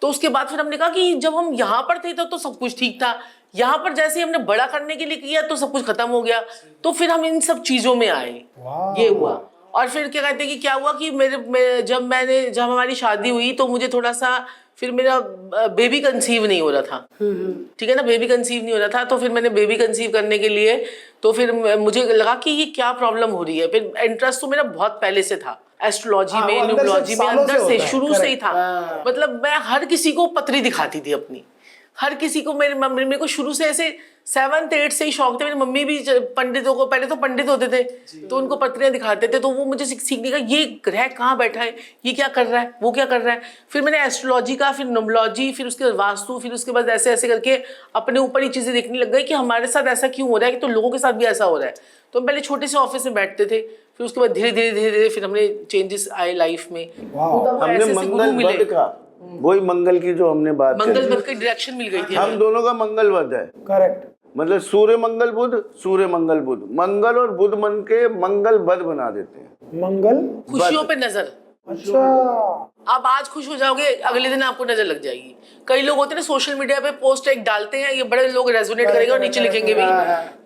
तो उसके बाद फिर हमने कहा कि जब हम यहाँ पर थे तो सब कुछ ठीक था, यहाँ पर जैसे हमने बड़ा करने के लिए किया तो सब कुछ खत्म हो गया। तो फिर हम इन सब चीजों में आए, ये हुआ। और फिर क्या कहते हैं कि क्या हुआ कि जब हमारी शादी हुई तो मुझे थोड़ा सा, फिर मेरा बेबी कंसीव नहीं हो रहा था, ठीक है ना, बेबी कंसीव नहीं हो रहा था। तो फिर मैंने बेबी कंसीव करने के लिए, तो फिर मुझे लगा कि ये क्या प्रॉब्लम हो रही है। फिर इंटरेस्ट तो मेरा बहुत पहले से था एस्ट्रोलॉजी में, न्यूमरोलॉजी में, अंदर से शुरू से ही था। मतलब मैं हर किसी को पत्री दिखाती थी अपनी, हर किसी को, मेरे को शुरू से ऐसे 7th 8th से ही शौक था। मेरी मम्मी भी पंडितों को, पहले तो पंडित होते थे तो उनको पत्रियां दिखाते थे, तो वो मुझे सीखने का, ये ग्रह कहाँ बैठा है, ये क्या कर रहा है, वो क्या कर रहा है। फिर मैंने एस्ट्रोलॉजी का, फिर न्यूमरोलॉजी, फिर उसके बाद वास्तु, फिर उसके बाद ऐसे ऐसे करके अपने ऊपर ही चीज़ें देखने लग गई कि हमारे साथ ऐसा क्यों हो रहा है, कि तो लोगों के साथ भी ऐसा हो रहा है। तो हम पहले छोटे से ऑफिस में बैठते थे, फिर उसके बाद धीरे धीरे फिर हमने चेंजेस आए लाइफ में। हमने मंगल वध का, वही मंगल की जो हमने बात करी, मंगल की डायरेक्शन मिल गई थी हम दोनों का मंगल वध है। करेक्ट। मतलब सूर्य मंगल बुध, सूर्य मंगल बुध, मंगल और बुध मन के मंगल वध बना देते हैं। मंगल खुशियों पे नजर। अच्छा, आप आज खुश हो जाओगे, अगले दिन आपको नजर लग जाएगी। कई लोग होते हैं ना सोशल मीडिया पे पोस्ट एक डालते हैं, ये बड़े लोग रेजोनेट करेंगे और नीचे लिखेंगे भी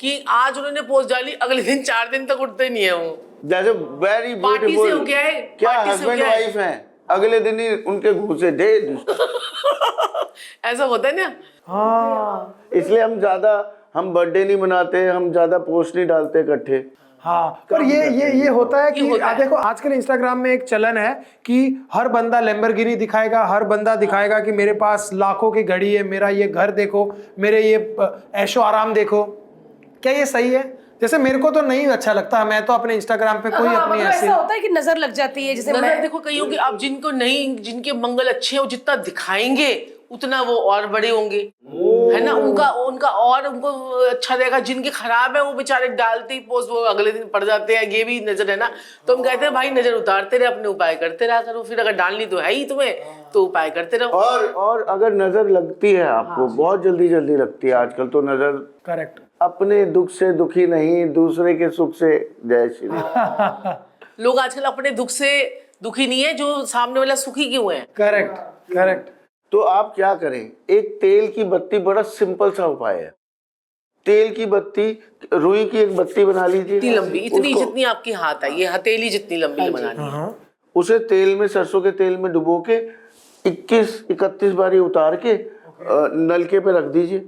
कि आज उन्होंने पोस्ट डाली, अगले दिन 4 दिन तक उठते नहीं है वो। जैसे वेरी पार्टी से हो ब्यूटीफुल, गया है, क्या पार्टी से हो हस्बैंड गया है। वाइफ हैं, अगले दिन ही उनके घुसे दे। ऐसा होता है ना। हाँ इसलिए हम बर्थडे नहीं मनाते, हम ज्यादा पोस्ट नहीं डालते इकट्ठे। हाँ, पर ये होता है कि होता है। देखो आजकल इंस्टाग्राम में एक चलन है कि हर बंदा लैम्बोर्गिनी दिखाएगा, हर बंदा दिखाएगा कि मेरे पास लाखों की घड़ी है, मेरा ये घर देखो, मेरे ये ऐशो आराम देखो। क्या ये सही है? जैसे मेरे को तो नहीं अच्छा लगता, मैं तो अपने इंस्टाग्राम पे कोई हाँ, अपनी मतलब ऐसी ऐसा होता है कि नजर लग जाती है, जैसे नजर मैं देखो कईयों की, आप जिनको नहीं, जिनके मंगल अच्छे हैं वो जितना दिखाएंगे उतना वो और बड़े होंगे, है ना। उनका और उनको अच्छा रहेगा। जिनके खराब है वो बेचारे डालते ही पोस्ट, वो अगले दिन पड़ जाते हैं। ये भी नजर है ना। तो हम कहते हैं भाई नजर उतारते रहे, अपने उपाय करते रहा करो। फिर अगर डालनी तो है ही तुम्हें, तो उपाय करते रहो। और अगर नजर लगती है आपको, बहुत जल्दी लगती है आजकल तो नजर। करेक्ट। अपने दुख से दुखी नहीं, दूसरे के सुख से जय श्री राम। लोग आजकल अपने दुख से दुखी नहीं है, जो सामने वाला सुखी क्यों है। करेक्ट। तो आप क्या करें, एक तेल की बत्ती, बड़ा सिंपल सा उपाय है। तेल की बत्ती, रुई की एक बत्ती बना लीजिए, इतनी लंबी, इतनी उसको- जितनी आपकी हाथ है, ये हथेली जितनी लंबी बनानी है। उसे तेल में, सरसों के तेल में डुबो के 21-31 बारी उतार के नलके पे रख दीजिए,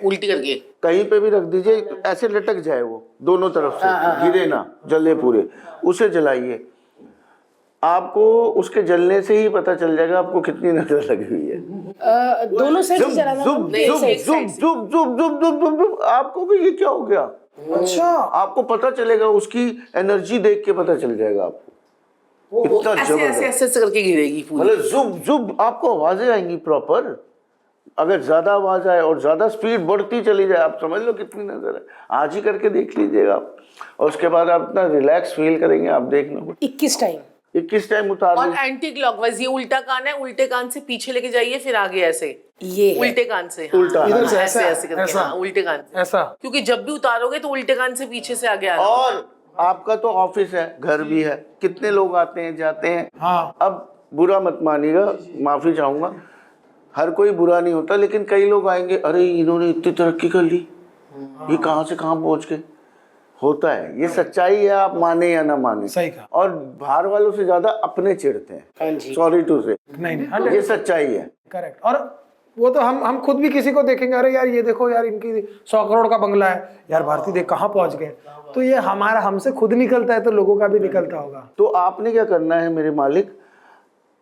उल्टी करके। कहीं पे भी रख दीजिए, ऐसे लटक जाए वो दोनों तरफ से, गिरे ना, जले पूरे। उसे जलाइए, आपको उसके जलने से ही पता चल जाएगा आपको कितनी नजर लगी हुई है। दोनों साइड से जलाना जुब, पड़ता नहीं, है। जुब, एक जुब, साइड से। जुब, जुब, जुब, जुब, जुब, जुब, आपको भी ये क्या हो गया, अच्छा, आपको पता चलेगा, उसकी एनर्जी देख के पता चल जाएगा आपको। इतना ऐसे ऐसे जबरदस्त, ऐसे ऐसे करके गिरेगी पूरी। मतलब जुब जुब आपको आवाजें आएंगी प्रॉपर। अगर ज्यादा आवाज आए और ज्यादा स्पीड बढ़ती चली जाए, आप समझ लो कितनी नजर है। आज ही करके देख लीजिएगा आप, और उसके बाद आप इतना रिलैक्स फील करेंगे। आप देखना 21 टाइम 21 टाइम उतार और लीजिए। एंटी क्लॉकवाइज, ये उल्टा कान है, उल्टे कान से पीछे लेके जाइए, फिर आगे ऐसे ये है। उल्टे कान से। हाँ, उल्टा। इधर से ऐसे ऐसा, ऐसे करके, ऐसा। हाँ, उल्टे कान से। ऐसा। क्योंकि जब भी उतारोगे तो उल्टे कान से पीछे से आगे आना। और आपका तो ऑफिस है, घर भी है, कितने लोग आते हैं जाते हैं। हाँ। अब बुरा मत मानिएगा, माफी चाहूंगा, हर कोई बुरा नहीं होता, लेकिन कई लोग आएंगे, अरे इन्होंने इतनी तरक्की कर ली, ये कहाँ से कहाँ पहुंच गए। होता है, ये सच्चाई है, आप माने या ना माने। सही कहा। और बाहर वालों से ज्यादा अपने चिढ़ते हैं, सॉरी टू से, नहीं, ये सच्चाई है। करेक्ट। और वो तो हम खुद भी किसी को देखेंगे, अरे यार ये देखो यार, इनकी 100 करोड़ का बंगला है यार, भारती देख कहाँ पहुंच गए। तो ये हमारा, हमसे खुद निकलता है तो लोगों का भी निकलता होगा। तो आपने क्या करना है मेरे मालिक,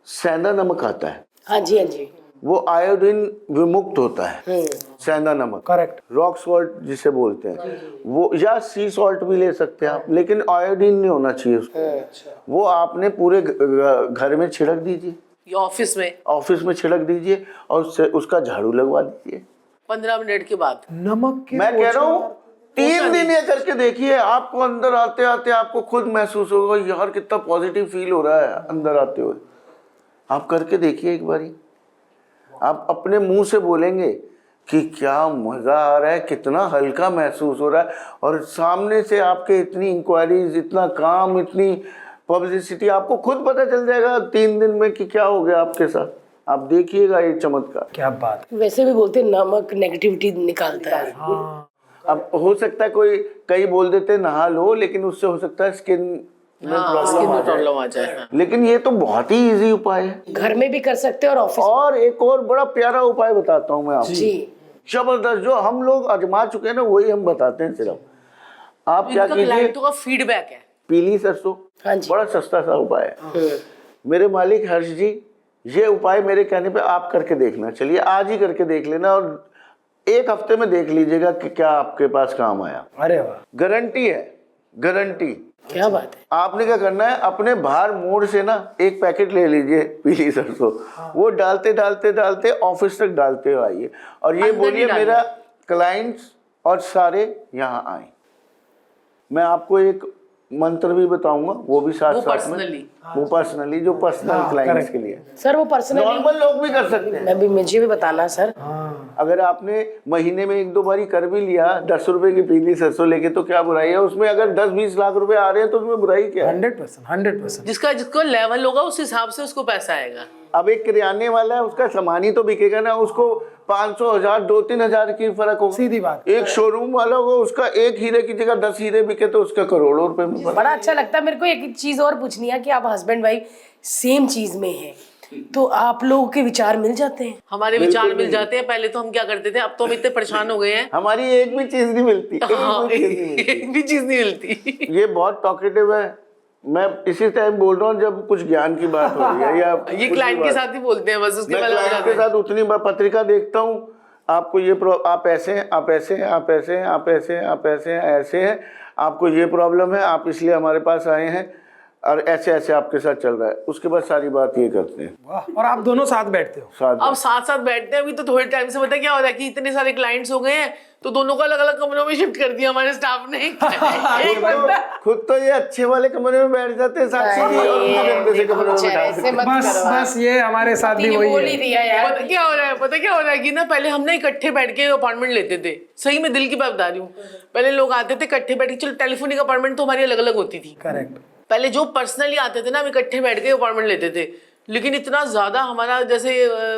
सेंधा नमक आता है, हाँ जी वो आयोडीन विमुक्त होता है, सेंधा नमक, करेक्ट। रॉक सॉल्ट जिसे बोलते हैं वो, या सी सॉल्ट भी ले सकते हैं आप, लेकिन आयोडीन नहीं होना चाहिए उसको। वो आपने पूरे घर में छिड़क दीजिए, ये ऑफिस में छिड़क दीजिए, और उसका झाड़ू लगवा दीजिए 15 मिनट के बाद। नमक के मैं कह रहा हूँ 3 दिन ये करके देखिए, आपको अंदर आते आते आपको खुद महसूस होगा यार कितना पॉजिटिव फील हो रहा है अंदर आते हुए। आप करके देखिए एक बारी, आप अपने मुंह से बोलेंगे कि क्या मजा आ रहा है, कितना हल्का महसूस हो रहा है, और सामने से आपके इतनी इंक्वायरीज, इतना काम, इतनी पब्लिसिटी, आपको खुद पता चल जाएगा 3 दिन में कि क्या हो गया आपके साथ। आप देखिएगा ये चमत्कार। क्या बात। वैसे भी बोलते हैं नमक नेगेटिविटी निकालता है। हाँ। अब हो सकता है कई बोल देते नहा लो, लेकिन उससे हो सकता है स्किन में प्रॉब्लम आ जाए। हाँ। लेकिन ये तो बहुत ही इजी उपाय है, घर में भी कर सकते हैं और ऑफिस और एक और बड़ा प्यारा उपाय बताता हूँ मैं आपको, जी। जबरदस्त, जो हम लोग आजमा चुके हैं ना, वही हम बताते हैं सिर्फ। आप क्या इनका कीजिए, क्लाइंटों का फीडबैक है। पीली सरसों, हाँ जी। बड़ा सस्ता सा उपाय है। मेरे मालिक हर्ष जी ये उपाय मेरे कहने पे आप करके देखना, चलिए आज ही करके देख लेना और 1 हफ्ते में देख लीजिएगा कि क्या आपके पास काम आया। अरे वाह, गारंटी है, गारंटी। क्या बात है। आपने क्या करना है, अपने बाहर मोड़ से ना 1 पैकेट ले लीजिए पीली सरसों, वो डालते डालते डालते ऑफिस तक डालते हुए आइए और ये अंदर बोलिए नहीं मेरा क्लाइंट्स और सारे यहाँ आए। मैं आपको एक मंत्र भी बताऊंगा, वो भी साथ वो साथ में, पर्सनली वो पर्सनली, जो पर्सनल क्लाइंट्स के लिए। सर वो पर्सनली नॉर्मल लोग भी कर सकते हैं। मुझे भी बताना सर। अगर आपने महीने में 1-2 बारी कर भी लिया 10 रुपए की पीली सरसों लेके, तो क्या बुराई है उसमें? अगर 10-20 लाख रुपए आ रहे हैं तो उसमें बुराई क्या है? 100%। जिसको लेवल होगा उस हिसाब से उसको पैसा आएगा। अब एक किराने वाला है, उसका सामान ही तो बिकेगा ना, उसको 500, 1000, 2-3 हजार की फर्क होगा। सीधी बात। एक शोरूम वाला होगा, उसका 1 हीरे की जगह 10 हीरे बिके तो उसका करोड़ों रुपए में फर्क। बड़ा अच्छा लगता है मेरे को। एक चीज और पूछनी है कि आप हस्बैंड वाइफ सेम चीज में हैं, तो आप लोगों के विचार मिल जाते हैं? हमारे विचार मिल जाते हैं। पहले तो हम क्या करते थे, अब तो हम इतने परेशान हो गए हैं। हमारी एक भी चीज नहीं मिलती, हाँ, एक भी चीज नहीं मिलती। एक भी चीज नहीं मिलती। ये बहुत टॉकेटिव है। मैं इसी टाइम बोल रहा हूँ जब कुछ ज्ञान की बात हो रही है या ये क्लाइंट के साथ ही बोलते हैं बस, उसके मैं पहले हो क्लाइंट जाते के हैं। साथ उतनी बार पत्रिका देखता हूँ, आपको ये आप ऐसे हैं, आप ऐसे हैं, आप ऐसे हैं, आप ऐसे हैं, आप ऐसे हैं, ऐसे हैं, आपको ये प्रॉब्लम है, आप इसलिए हमारे पास आए हैं और ऐसे ऐसे आपके साथ चल रहा है। उसके बाद सारी बात ये करते हैं। वाह, और आप दोनों साथ बैठते हो? साथ अब साथ साथ बैठते हैं। अभी तो थोड़े टाइम से पता क्या हो रहा है कि इतने सारे क्लाइंट्स हो गए हैं तो दोनों को अलग अलग कमरों में शिफ्ट कर दिया हमारे स्टाफ ने। एक बंदा खुद तो ये अच्छे वाले कमरे में बैठ जाते हैं साक्षी जी, और मुझे गंदे से कमरे में बैठा देते हैं। बस ये हमारे साथ भी वही बोल ही है। दिया यार। पता क्या हो रहा है, पता क्या हो रहा है कि ना पहले हम ना इकट्ठे बैठ के अपार्टमेंट लेते थे। सही में दिल की बात बता रही हूँ। पहले लोग आते थे इकट्ठे बैठ के, चलो टेलीफोनिक अपार्टमेंट तो हमारी अलग अलग होती थी। करेक्ट। पहले जो पर्सनली आते थे ना, हम इकट्ठे बैठ के अपार्टमेंट लेते थे। लेकिन इतना ज्यादा हमारा जैसे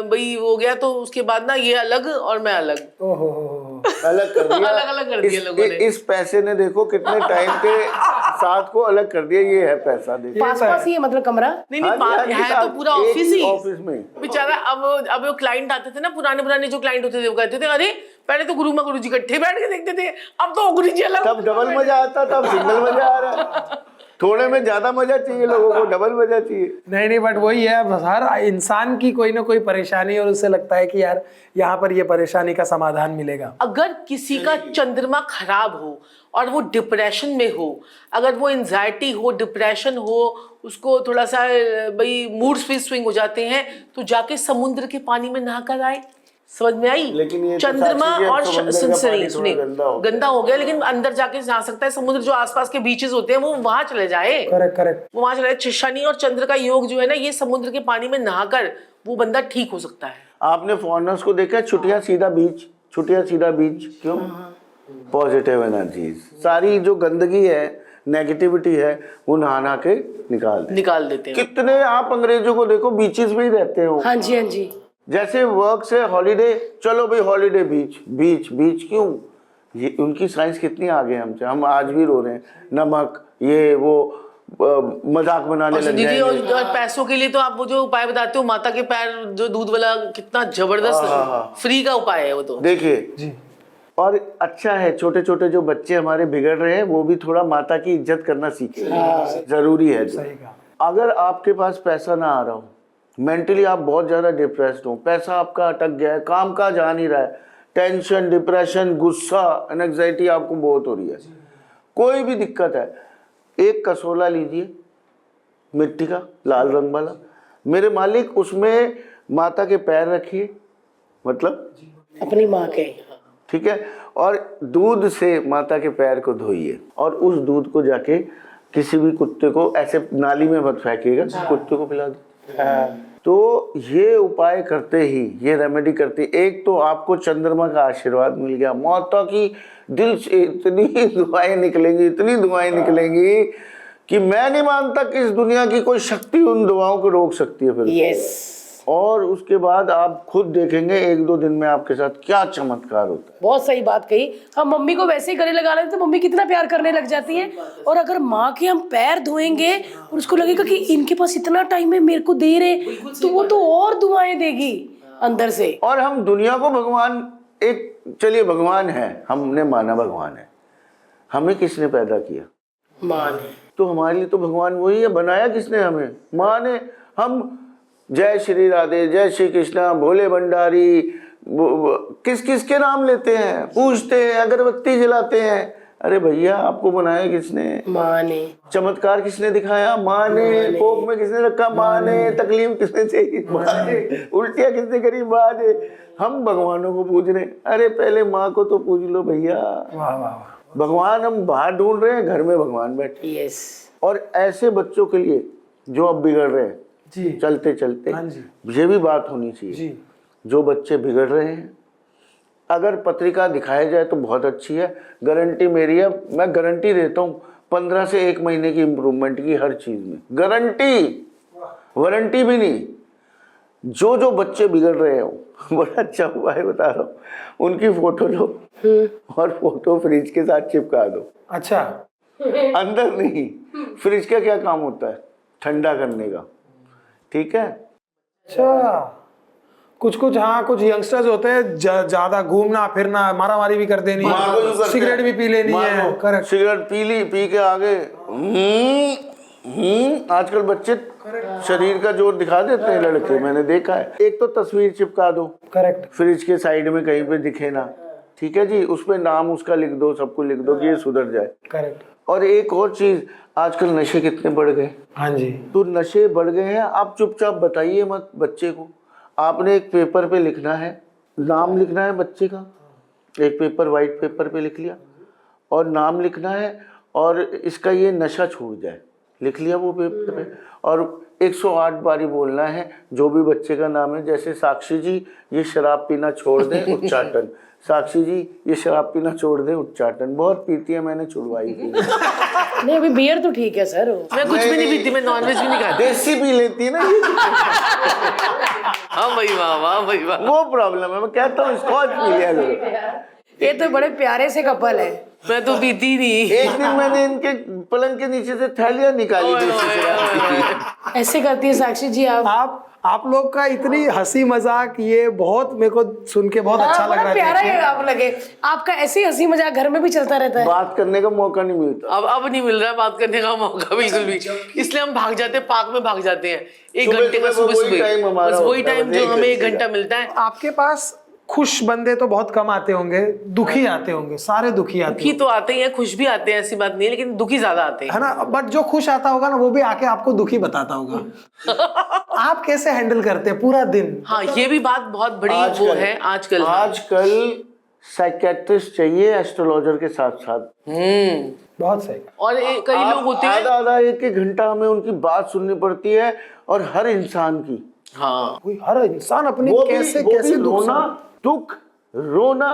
भाई हो गया तो उसके बाद ना ये अलग और मैं अलग, ओहो, अलग कर दिया, अलग कर दिया लोगों ने। इस पैसे ने देखो कितने टाइम के साथ को अलग कर दिया। ये है पैसा, देखो। पास पास ही है मतलब कमरा? नहीं नहीं, हाँ जी, है तो पूरा ऑफिस ही। ऑफिस में बेचारा अब वो क्लाइंट आते थे ना, पुराने जो क्लाइंट होते थे वो कहते थे अरे पहले तो गुरु जी इकट्ठे बैठ के देखते थे, अब तो गुरु जी अलग। तब डबल मजा आता, तब सिंगल मजा आ रहा है। थोड़े में ज्यादा मजा चाहिए लोगों को, डबल मजा चाहिए। नहीं बट वही है, हर इंसान की कोई ना कोई परेशानी और उससे लगता है कि यार यहाँ पर ये परेशानी का समाधान मिलेगा। अगर किसी का चंद्रमा खराब हो और वो डिप्रेशन में हो, अगर वो एंजाइटी हो, डिप्रेशन हो, उसको थोड़ा सा भाई मूड स्विंग हो जाते हैं, तो जाके समुद्र के पानी में नहाकर आए। समझ में आई? लेकिन ये तो चंद्रमा साक्षी जी, और समुद्र का पानी सुनिए थोड़ा गंदा हो गया, लेकिन अंदर जाके जा सकता है। समुद्र जो आसपास के बीचेस होते हैं वो वहां चले जाए, करेक्ट। वो वहां चले जाए। शनि और चंद्र का योग जो है ना, ये समुद्र के पानी में नहाकर वो बंदा ठीक हो सकता है। आपने फॉरेनर्स को देखा, छुट्टियां सीधा बीच, छुट्टियां सीधा बीच। क्यों? पॉजिटिव एनर्जीज, सारी जो गंदगी है, नेगेटिविटी है, वो नहा के निकाल देते हैं। कितने आप अंग्रेजों को देखो बीचेस में ही रहते हो। हाँ जी, हाँ जी। जैसे वर्क से हॉलीडे, चलो भाई हॉलीडे, बीच बीच बीच। क्यों? ये उनकी साइंस कितनी आगे हमसे, हम आज भी रो रहे हैं। नमक, ये वो मजाक बनाने लग दीदी, जाएंगे। और पैसों के लिए तो आप वो जो उपाय बताते हो, माता के पैर जो दूध वाला, कितना जबरदस्त फ्री का उपाय है वो तो। देखिए, और अच्छा है, छोटे छोटे जो बच्चे हमारे बिगड़ रहे हैं वो भी थोड़ा माता की इज्जत करना सीखे, जरूरी है। अगर आपके पास पैसा ना आ रहा हो, मेंटली आप बहुत ज्यादा डिप्रेस्ड हो, पैसा आपका अटक गया है, काम का जा नहीं रहा है, टेंशन, डिप्रेशन, गुस्सा, एंग्जाइटी आपको बहुत हो रही है, कोई भी दिक्कत है, एक कसोला लीजिए मिट्टी का, लाल रंग वाला, मेरे मालिक, उसमें माता के पैर रखिए, मतलब अपनी माँ के, ठीक है, और दूध से माता के पैर को धोइए और उस दूध को जाके किसी भी कुत्ते को, ऐसे नाली में मत फेंकिएगा, कुत्ते को पिला दो। तो ये उपाय करते ही, ये रेमेडी करते, एक तो आपको चंद्रमा का आशीर्वाद मिल गया, माता की दिल से इतनी दुआएं निकलेंगी, इतनी दुआएं निकलेंगी कि मैं नहीं मानता कि इस दुनिया की कोई शक्ति उन दुआओं को रोक सकती है। फिर यस, और उसके बाद आप खुद देखेंगे 1-2 दिन में आपके साथ क्या चमत्कार होता है। बहुत सही बात कही। हम मम्मी को वैसे ही गले लगा लेते तो मम्मी कितना प्यार करने लग जाती है, और अगर माँ के हम पैर धोएंगे और उसको लगेगा कि इनके पास इतना टाइम है, मेरे को दे रहे, तो वो तो और दुआएं देगी अंदर से। और हम दुनिया को भगवान, एक चलिए भगवान है, हमने माना भगवान है, हमें किसने पैदा किया? माँ ने। तो हमारे लिए तो भगवान वही है, बनाया किसने हमें? माँ ने। हम जय श्री राधे, जय श्री कृष्णा, भोले भंडारी, किस किस के नाम लेते हैं, पूछते हैं, अगरबत्ती जलाते हैं। अरे भैया आपको बनाया किसने? माँ ने। चमत्कार किसने दिखाया? माँ ने। कोख में किसने रखा? माँ ने। तकलीफ किसने चाहिए? माँ ने। उल्टियाँ किसने करी? माँ ने। हम भगवानों को पूज रहे हैं, अरे पहले माँ को तो पूज लो भैया। वाह वाह। भगवान हम बाहर ढूंढ रहे हैं, घर में भगवान बैठे। यस। और ऐसे बच्चों के लिए जो अब बिगड़ रहे हैं जी चलते चलते, हाँ जी ये भी बात होनी चाहिए। जी। जो बच्चे बिगड़ रहे हैं, अगर पत्रिका दिखाया जाए तो बहुत अच्छी है, गारंटी मेरी है, मैं गारंटी देता हूँ 15 से 1 महीने की इम्प्रूवमेंट की हर चीज में, गारंटी, वारंटी भी नहीं। जो जो बच्चे बिगड़ रहे हो, बड़ा अच्छा हुआ है बता रहा हूँ, उनकी फोटो लो और फोटो फ्रिज के साथ चिपका दो। अच्छा। अंदर नहीं, फ्रिज का क्या काम होता है? ठंडा करने का, ठीक है। अच्छा, कुछ कुछ हाँ कुछ यंगस्टर्स होते हैं ज्यादा घूमना फिरना, मारा मारी भी कर देनी है, सिगरेट भी पी लेनी है। करेक्ट। सिगरेट पी ली, पी के आगे आजकल बच्चे शरीर का जोर दिखा देते हैं लड़के, मैंने देखा है। एक तो तस्वीर चिपका दो करेक्ट। फ्रिज के साइड में कहीं पे दिखे ना, ठीक है जी, उस पे नाम उसका लिख दो, सबको लिख दो कि ये सुधर जाए। करेक्ट। और एक और चीज, आजकल नशे कितने बढ़ गए। हाँ जी। तो नशे बढ़ गए हैं, आप चुपचाप बताइए मत बच्चे को। आपने एक पेपर पे लिखना है, नाम लिखना है बच्चे का, एक पेपर वाइट पेपर पे लिख लिया और नाम लिखना है और इसका ये नशा छूट जाए, लिख लिया वो पेपर पे, और 108 बारी बोलना है जो भी बच्चे का नाम है। जैसे साक्षी जी ये शराब पीना छोड़ दें, उच्चाटन। साक्षी जी ये शराब पीना छोड़ दें, उच्चाटन। बहुत पीती है, मैंने छुड़वाई थी। नहीं अभी बियर तो ठीक है सर। मैं कुछ भी नहीं पीती, मैं नॉनवेज भी नहीं खाती। देसी पी लेती है ना ये। हाँ भाई वाह, वाह भाई वाह। वो प्रॉब्लम है, मैं कहता हूँ स्कॉच पी लिया करो। ये तो बड़े प्यारे से कपल है। मैं तो पीती नहीं। एक दिन मैंने इनके पलंग के नीचे से थैलियां निकाली देसी शराब की। ऐसे करती है साक्षी जी आप लोग का इतनी हंसी मजाक, ये बहुत मेरे को सुन के बहुत अच्छा लग रहा है। प्यारा है आप लगे, आपका ऐसे हंसी मजाक घर में भी चलता रहता है। बात करने का मौका नहीं मिलता। अब नहीं मिल रहा है बात करने का मौका बिल्कुल भी, इसलिए हम भाग जाते हैं, पार्क में भाग जाते हैं 1 घंटे का, सुबह बस वही टाइम जो हमें 1 घंटा मिलता है। आपके पास खुश बंदे तो बहुत कम आते होंगे, दुखी आते होंगे, सारे दुखी आते दुखी तो आते ही हैं, खुश भी आते हैं, ऐसी बात नहीं है, लेकिन दुखी ज्यादा आते हैं, है ना। बट जो खुश आता होगा ना वो भी आके आपको दुखी बताता होगा। आप कैसे हैंडल करते हैं पूरा दिन? हाँ ये भी बात बहुत बड़ी वो है आजकल। आजकल साइकेट्रिस्ट चाहिए एस्ट्रोलॉजर के साथ साथ। बहुत सही। और कई लोग होते हैं आधा 1-1 घंटा हमें उनकी बात सुननी पड़ती है, और हर इंसान की, हाँ कोई हर इंसान अपनी वो कैसे भी कैसे रोना दुख, रोना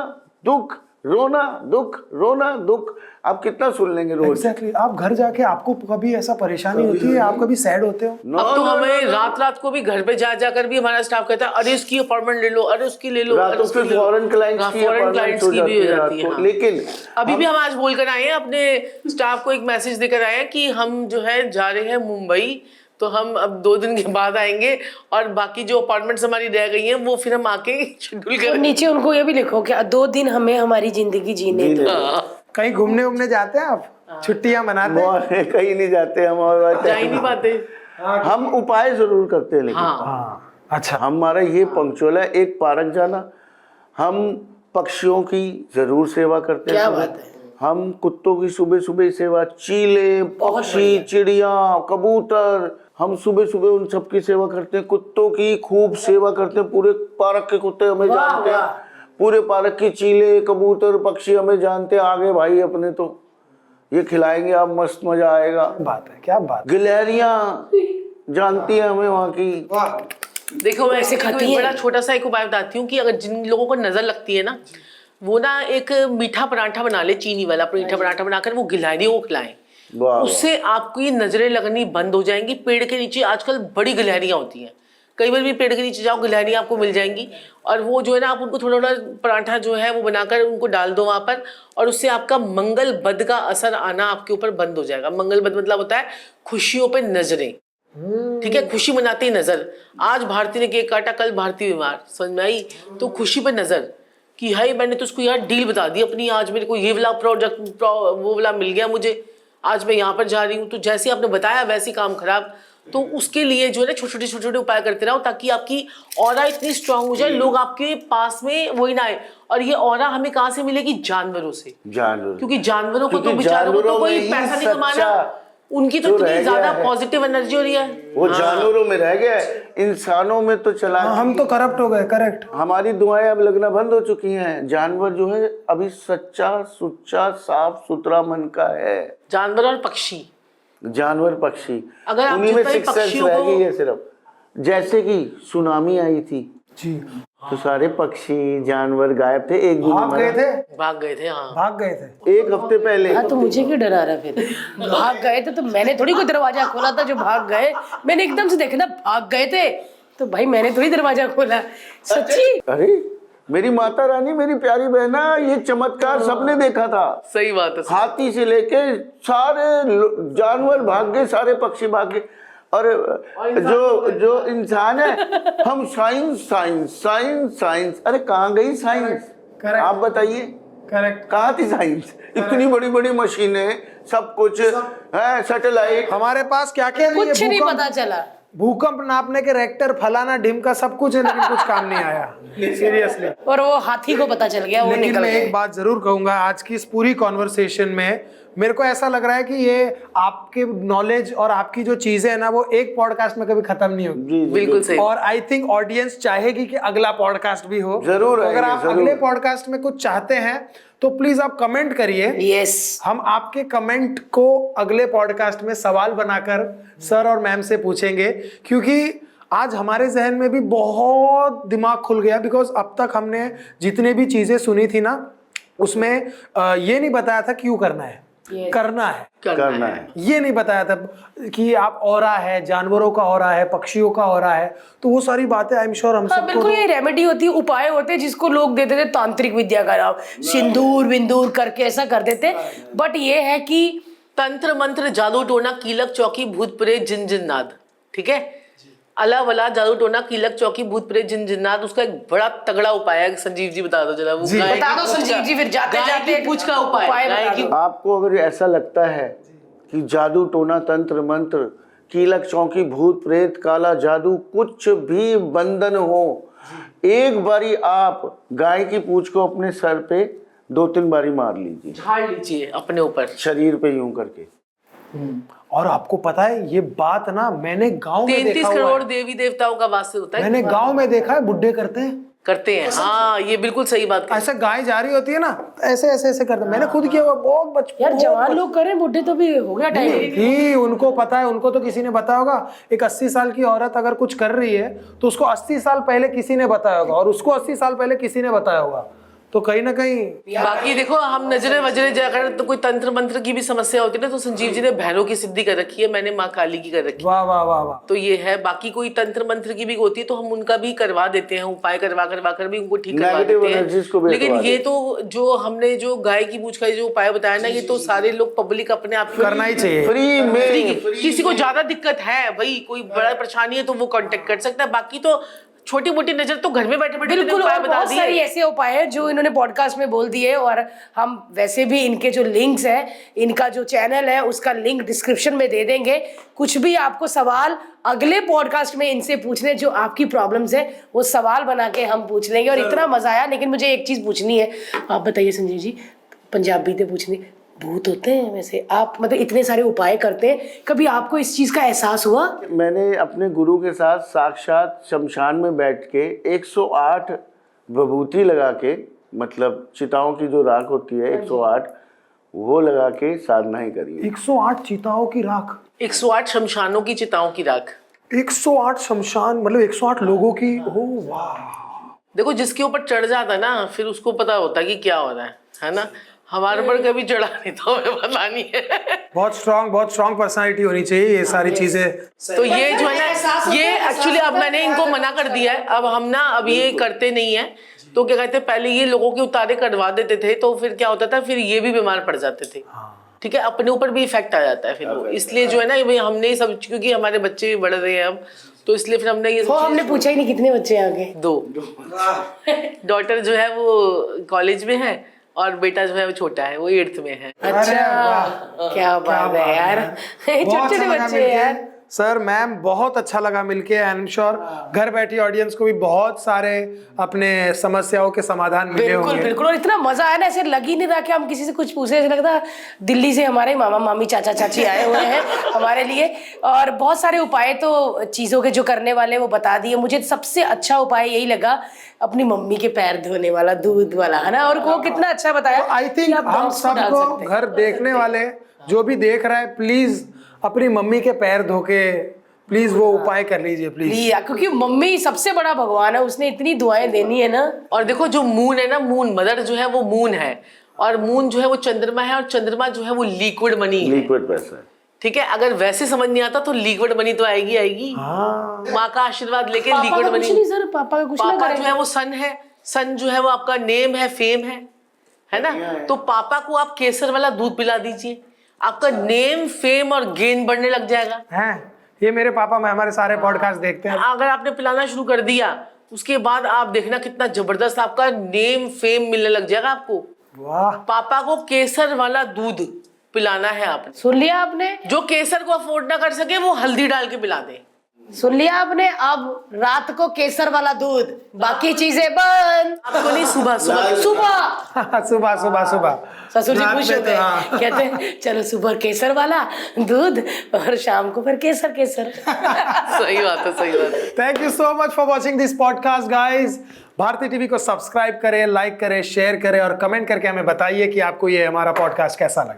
दुख, रोना दुख, रोना दुख। आप कितना सुन लेंगे रोज? एग्जैक्टली। आप घर जाके आपको कभी ऐसा परेशानी होती है, आप कभी सैड होते हो? अब तो हमें रात को भी घर पे जा कर भी हमारा स्टाफ कहता है अरे उसकी अपॉइंटमेंट ले लो, अरे उसकी ले लो, रातों पे फॉरेन क्लाइंट्स की भी हो जाती है। लेकिन अभी भी हम आज बोल कर आए हैं, अपने स्टाफ को एक मैसेज देकर आए हैं कि हम जो है जा रहे हैं मुंबई, तो हम अब 2 दिन के बाद आएंगे, और बाकी जो अपॉइंटमेंट्स हमारी रह गई हैं वो फिर हम आके शेड्यूल और करेंगे। नीचे उनको ये भी लिखो कि 2 दिन हमें हमारी जिंदगी जीने दो। कहीं घूमने जाते हैं आप? छुट्टियां मनाते हैं? कहीं नहीं जाते हम, और जा ही नहीं पाते। हम उपाय जरूर करते हैं, लेकिन हाँ। अच्छा। हमारा ये पंक्चुअल है, एक पार्क जाना, हम पक्षियों की जरूर सेवा करते हैं। क्या सुबह। बात है। हम कुत्तों की सुबह सुबह सेवा, चीले, पक्षी, चिड़िया, कबूतर, हम सुबह सुबह उन सब की सेवा करते हैं। कुत्तों की खूब सेवा करते हैं, पूरे पार्क के कुत्ते हमें जानते हैं, पूरे पार्क की चीले, कबूतर, पक्षी हमें जानते हैं। आगे भाई अपने तो ये खिलाएंगे आप, मस्त मजा आएगा। बात है, क्या बात। गिलहरियां जानती है हमें वहाँ की। देखो मैं ऐसे खाती एक हैं। बड़ा छोटा सा एक उपाय बताती हूँ कि अगर जिन लोगों को नजर लगती है ना, वो ना एक मीठा पराठा बना ले, चीनी वाला मीठा पराठा बनाकर वो गिलहरियों को खिलाएं, उससे आपकी नजरें लगनी बंद हो जाएंगी। पेड़ के नीचे आजकल बड़ी गिलहरियां होती हैं, कई बार भी पेड़ के नीचे जाओ गिलहरियां आपको मिल जाएंगी, और वो जो है ना आप उनको थोड़ा थोड़ा पराठा जो है वो बनाकर उनको डाल दो वहां पर, और उससे आपका मंगल बद का असर आना आपके ऊपर बंद हो जाएगा। मंगल बद मतलब होता है खुशियों पे नजरें, ठीक है, खुशी मनाती है नजर। आज भारती ने केक काटा, कल भारती बीमार, समझ में आई? तो खुशी पे नजर कि हाय मैंने तो उसको यार डील बता दी अपनी, आज मेरे को ये वाला प्रोजेक्ट वो वाला मिल गया मुझे, आज मैं यहाँ पर जा रही हूँ। तो जैसे आपने बताया वैसे काम खराब, तो उसके लिए जो है ना छोटे छोटे उपाय करते रहो, ताकि आपकी ऑरा इतनी स्ट्रांग हो जाए, लोग आपके पास में वही ना आए। और ये ऑरा हमें कहाँ से मिलेगी? जानवरों से। जानवर, क्योंकि जानवरों को तो क्योंकि बेचारों को तो जानवरों कोई में ही पैसा नहीं कमाना, सच्चा उनकी तो जो इतनी रह ज्यादा गया है। पॉजिटिव एनर्जी हो रही है। वो जानवरों में रह गया है, इंसानों में तो चला। हम तो करप्ट हो गए। करेक्ट। हमारी दुआएं अब लगना बंद हो चुकी हैं। जानवर जो है अभी सच्चा सुच्चा साफ सुथरा मन का है। जानवर और पक्षी, जानवर पक्षी, अगर आप उन्हीं में जितना भी सिक्स सेंस पक्षियों रह को- गई है सिर्फ। जैसे कि सुनामी आई थी जी। तो सारे पक्षी जानवर गायब थे, एक भी नहीं भाग गए मरा। थे। भाग गए थे। हाँ, भाग गए थे। एक हफ्ते पहले हाँ, तो मुझे क्यों डरा रहा फिर? भाग गए थे तो मैंने थोड़ी कोई दरवाजा खोला था जो भाग गए। मैंने एकदम से देखा ना भाग गए थे, तो भाई मैंने थोड़ी दरवाजा खोला। सच्ची। अरे मेरी माता रानी, मेरी प्यारी बहना, ये चमत्कार सबने देखा था। सही बात है। हाथी से लेके सारे जानवर भाग गए, सारे पक्षी भाग गए। और जो इंसान है, हम साइंस साइंस साइंस साइंस, अरे कहाँ गई साइंस? Correct. आप बताइए, करेक्ट। कहाँ थी साइंस? इतनी बड़ी बड़ी मशीनें, सब कुछ है, सैटेलाइट। हमारे पास क्या क्या नहीं है? कुछ नहीं भूकंप- पता चला। भूकंप नापने के रेक्टर, फलाना ढिमका, सब कुछ है, लेकिन कुछ काम नहीं आया। सीरियसली। और वो हाथी को पता चल गया, वो लेकिन निकल मैं गए। एक बात जरूर कहूंगा, आज की इस पूरी कॉन्वर्सेशन में मेरे को ऐसा लग रहा है कि ये आपके नॉलेज और आपकी जो चीजें है ना, वो एक पॉडकास्ट में कभी खत्म नहीं होगी। जी, जी, बिल्कुल सही। और आई थिंक ऑडियंस चाहेगी कि अगला पॉडकास्ट भी हो। जरूर तो अगर आएंगे, आप जरूर। अगले पॉडकास्ट में कुछ चाहते हैं तो प्लीज आप कमेंट करिए। यस। हम आपके कमेंट को अगले पॉडकास्ट में सवाल बनाकर सर और मैम से पूछेंगे, क्योंकि आज हमारे जहन में भी बहुत दिमाग खुल गया। बिकॉज अब तक हमने जितने भी चीजें सुनी थी ना, उसमें ये नहीं बताया था क्यों करना है, करना है। करना है। ये नहीं बताया था कि आप ऑरा है, जानवरों का ऑरा है, पक्षियों का ऑरा है। तो वो सारी बातें आई एम श्योर हम हाँ, सबको बिल्कुल ये रेमेडी होती है, उपाय होते हैं जिसको लोग देते थे तांत्रिक विद्या का नाम, सिंदूर विंदूर करके ऐसा कर देते। बट ये है कि तंत्र मंत्र जादू टोना कीलक चौकी भूत प्रेत जिन जिन्नाद, ठीक है, अला वला जादू टोना कीलक चौकी भूत प्रेत जिन जिन्नात, उसका एक बड़ा तगड़ा उपाय है। संजीव जी बता दो जरा वो गाय बता की दो पूंछ संजीव का- जी, फिर जाते गाय जाते की पूंछ का उपाय गाय बता की दो। आपको अगर ऐसा लगता है कि जादू टोना तंत्र मंत्र कीलक चौकी भूत प्रेत काला जादू कुछ भी बंधन हो, एक बारी आप गाय की पूंछ को अपने सर पे 2-3 बारी मार लीजिए, झाड़ लीजिए अपने ऊपर। शरीर पे यूं करके। और आपको पता है ये बात ना, मैंने गांव में 33 देखा हुआ करोड़ है। देवी देवताओं का वास होता है। मैंने गांव में देखा है, बुड्ढे करते हैं करते हैं। हाँ, ये बिल्कुल सही बात है। ऐसे। गाय जा रही होती है ना, ऐसे ऐसे ऐसे करते हैं। मैंने खुद किया हुआ, बहुत बचपन। यार जवान लोग करें, बुढ़े तो भी हो गया टाइम। ही उनको पता है, उनको तो किसी ने बताया होगा। एक 80 साल की औरत अगर कुछ कर रही है तो उसको 80 साल पहले किसी ने बताया होगा, और उसको 80 साल पहले किसी ने बताया होगा। तो कहीं ना कहीं बाकी देखो, हम नजरे वजरे जाकर तो कोई तंत्र मंत्र की भी समस्या होती है ना, तो संजीव जी ने भैरव की सिद्धि कर रखी है, मैंने माँ काली की कर रखी है। वाह वाह वाह वाह। तो ये है। बाकी कोई तंत्र मंत्र की भी होती है तो हम उनका भी करवा देते हैं, उपाय करवा कर भी उनको ठीक करवा Negative देते energies को हैं। भी लेकिन हटवा ये तो जो हमने जो गाय की पूंछ का जो उपाय बताया ना, ये तो सारे लोग पब्लिक अपने आप करना ही चाहिए। फ्री में। किसी को ज्यादा दिक्कत है भाई, कोई बड़ा परेशानी है तो वो कांटेक्ट कर सकता है। बाकी तो छोटी मोटी नजर तो घर में बैठे बैठे बिल्कुल, उपाय और बता बहुत सारी दिए। ऐसे उपाय हैं जो इन्होंने पॉडकास्ट में बोल दिए। और हम वैसे भी इनके जो लिंक्स हैं, इनका जो चैनल है उसका लिंक डिस्क्रिप्शन में दे देंगे। कुछ भी आपको सवाल अगले पॉडकास्ट में इनसे पूछने, जो आपकी प्रॉब्लम्स है वो सवाल बना के हम पूछ लेंगे। और इतना मजा आया। लेकिन मुझे एक चीज पूछनी है, आप बताइए संजीव जी, पंजाबी से पूछनी, भूत होते हैं वैसे? आप मतलब इतने सारे उपाय करते हैं, कभी आपको इस चीज का एहसास हुआ? मैंने अपने गुरु के साथ साक्षात शमशान में बैठ के 108 विभूति लगा के, मतलब चिताओं की जो राख होती है 108, वो लगा के साधना ही करी। 108 चिताओं की राख, 108 शमशानों की चिताओं की राख। 108 शमशान, मतलब 108 लोगों की। ओह वाह। देखो, जिसके ऊपर चढ़ जाता है ना, फिर उसको पता होता है कि क्या हो रहा है ना। हमारे ऊपर कभी चढ़ा नहीं था, हमें पता नहीं है। बहुत स्ट्रांग पर्सनालिटी होनी चाहिए, ये सारी चीजें। तो ये जो है ना, ये एक्चुअली अब मैंने इनको मना कर दिया है। अब हम ना अब ये करते नहीं है। तो क्या कहते हैं, पहले ये लोगों के उतारे करवा देते थे, तो फिर क्या होता था, फिर ये भी बीमार पड़ जाते थे। ठीक है, अपने ऊपर भी इफेक्ट आ जाता है फिर वो। इसलिए जो है ना, ये हमने सब, क्योंकि हमारे बच्चे भी बढ़ रहे हैं अब, तो इसलिए फिर हमने ये वो हमने पूछा ही नहीं कितने बच्चे हैं आगे। 2 डॉटर जो है वो कॉलेज में है, और बेटा जो है वो छोटा है, वो 8th में है। अरे अच्छा, वाह। क्या बात है यार, छोटे छोटे बच्चे हैं यार। सर मैम बहुत अच्छा लगा मिलके। आई एम श्योर घर बैठी ऑडियंस को भी बहुत सारे अपने समस्याओं के समाधान मिले बिल्कुल होंगे। बिल्कुल, और इतना मजा आया ना, ऐसे लग ही नहीं रहा कि हम किसी से कुछ पूछे। ऐसे लगता दिल्ली से हमारे मामा मामी चाचा चाची आए हुए हैं हमारे लिए, और बहुत सारे उपाय तो चीजों के जो करने वाले वो बता दिए। मुझे सबसे अच्छा उपाय यही लगा, अपनी मम्मी के पैर धोने वाला, दूध वाला, है ना। और वो कितना अच्छा बताया। आई थिंक हम सबको घर देखने वाले जो भी देख रहा है, प्लीज अपनी मम्मी के पैर धो के प्लीज वो उपाय कर लीजिए प्लीज। क्योंकि मम्मी सबसे बड़ा भगवान है, उसने इतनी दुआएं देनी है ना। और देखो जो मून है ना, मून मदर जो है वो मून है, और मून जो है वो चंद्रमा है, और चंद्रमा जो है वो लिक्विड मनी है। लिक्विड पैसा है। ठीक है, अगर वैसे समझ नहीं आता तो लिक्विड मनी तो आएगी आएगी। हाँ माँ का आशीर्वाद लेके पापा लिक्विड का कुछ मनी। नहीं सर, पापा का कुछ ना पापा जो करें। है वो सन है, सन जो है वो आपका नेम है, फेम है ना। तो पापा को आप केसर वाला दूध पिला दीजिए, आपका नेम फेम और गेन बढ़ने लग जाएगा। हैं, ये मेरे पापा मैं हमारे सारे पॉडकास्ट देखते हैं। अगर आपने पिलाना शुरू कर दिया, उसके बाद आप देखना कितना जबरदस्त आपका नेम फेम मिलने लग जाएगा आपको। वाह, पापा को केसर वाला दूध पिलाना है आपने। सुन लिया आपने, जो केसर को अफोर्ड ना कर सके वो हल्दी डाल के पिला दे। सुन लिया आपने। अब रात को केसर वाला दूध, बाकी चीजें बंद। आपको नहीं, सुबह सुबह सुबह सुबह सुबह सुबह ससुर जी रात खुश में होते तो हैं, हाँ। कहते हैं चलो सुबह केसर वाला दूध और शाम को फिर केसर केसर। सही बात है, सही बात है। Thank you so much for watching this podcast guys. Bharti TV को सब्सक्राइब करें, लाइक करें, शेयर करें और कमेंट करके हमें बताइए कि आपको ये हमारा पॉडकास्ट कैसा लगा।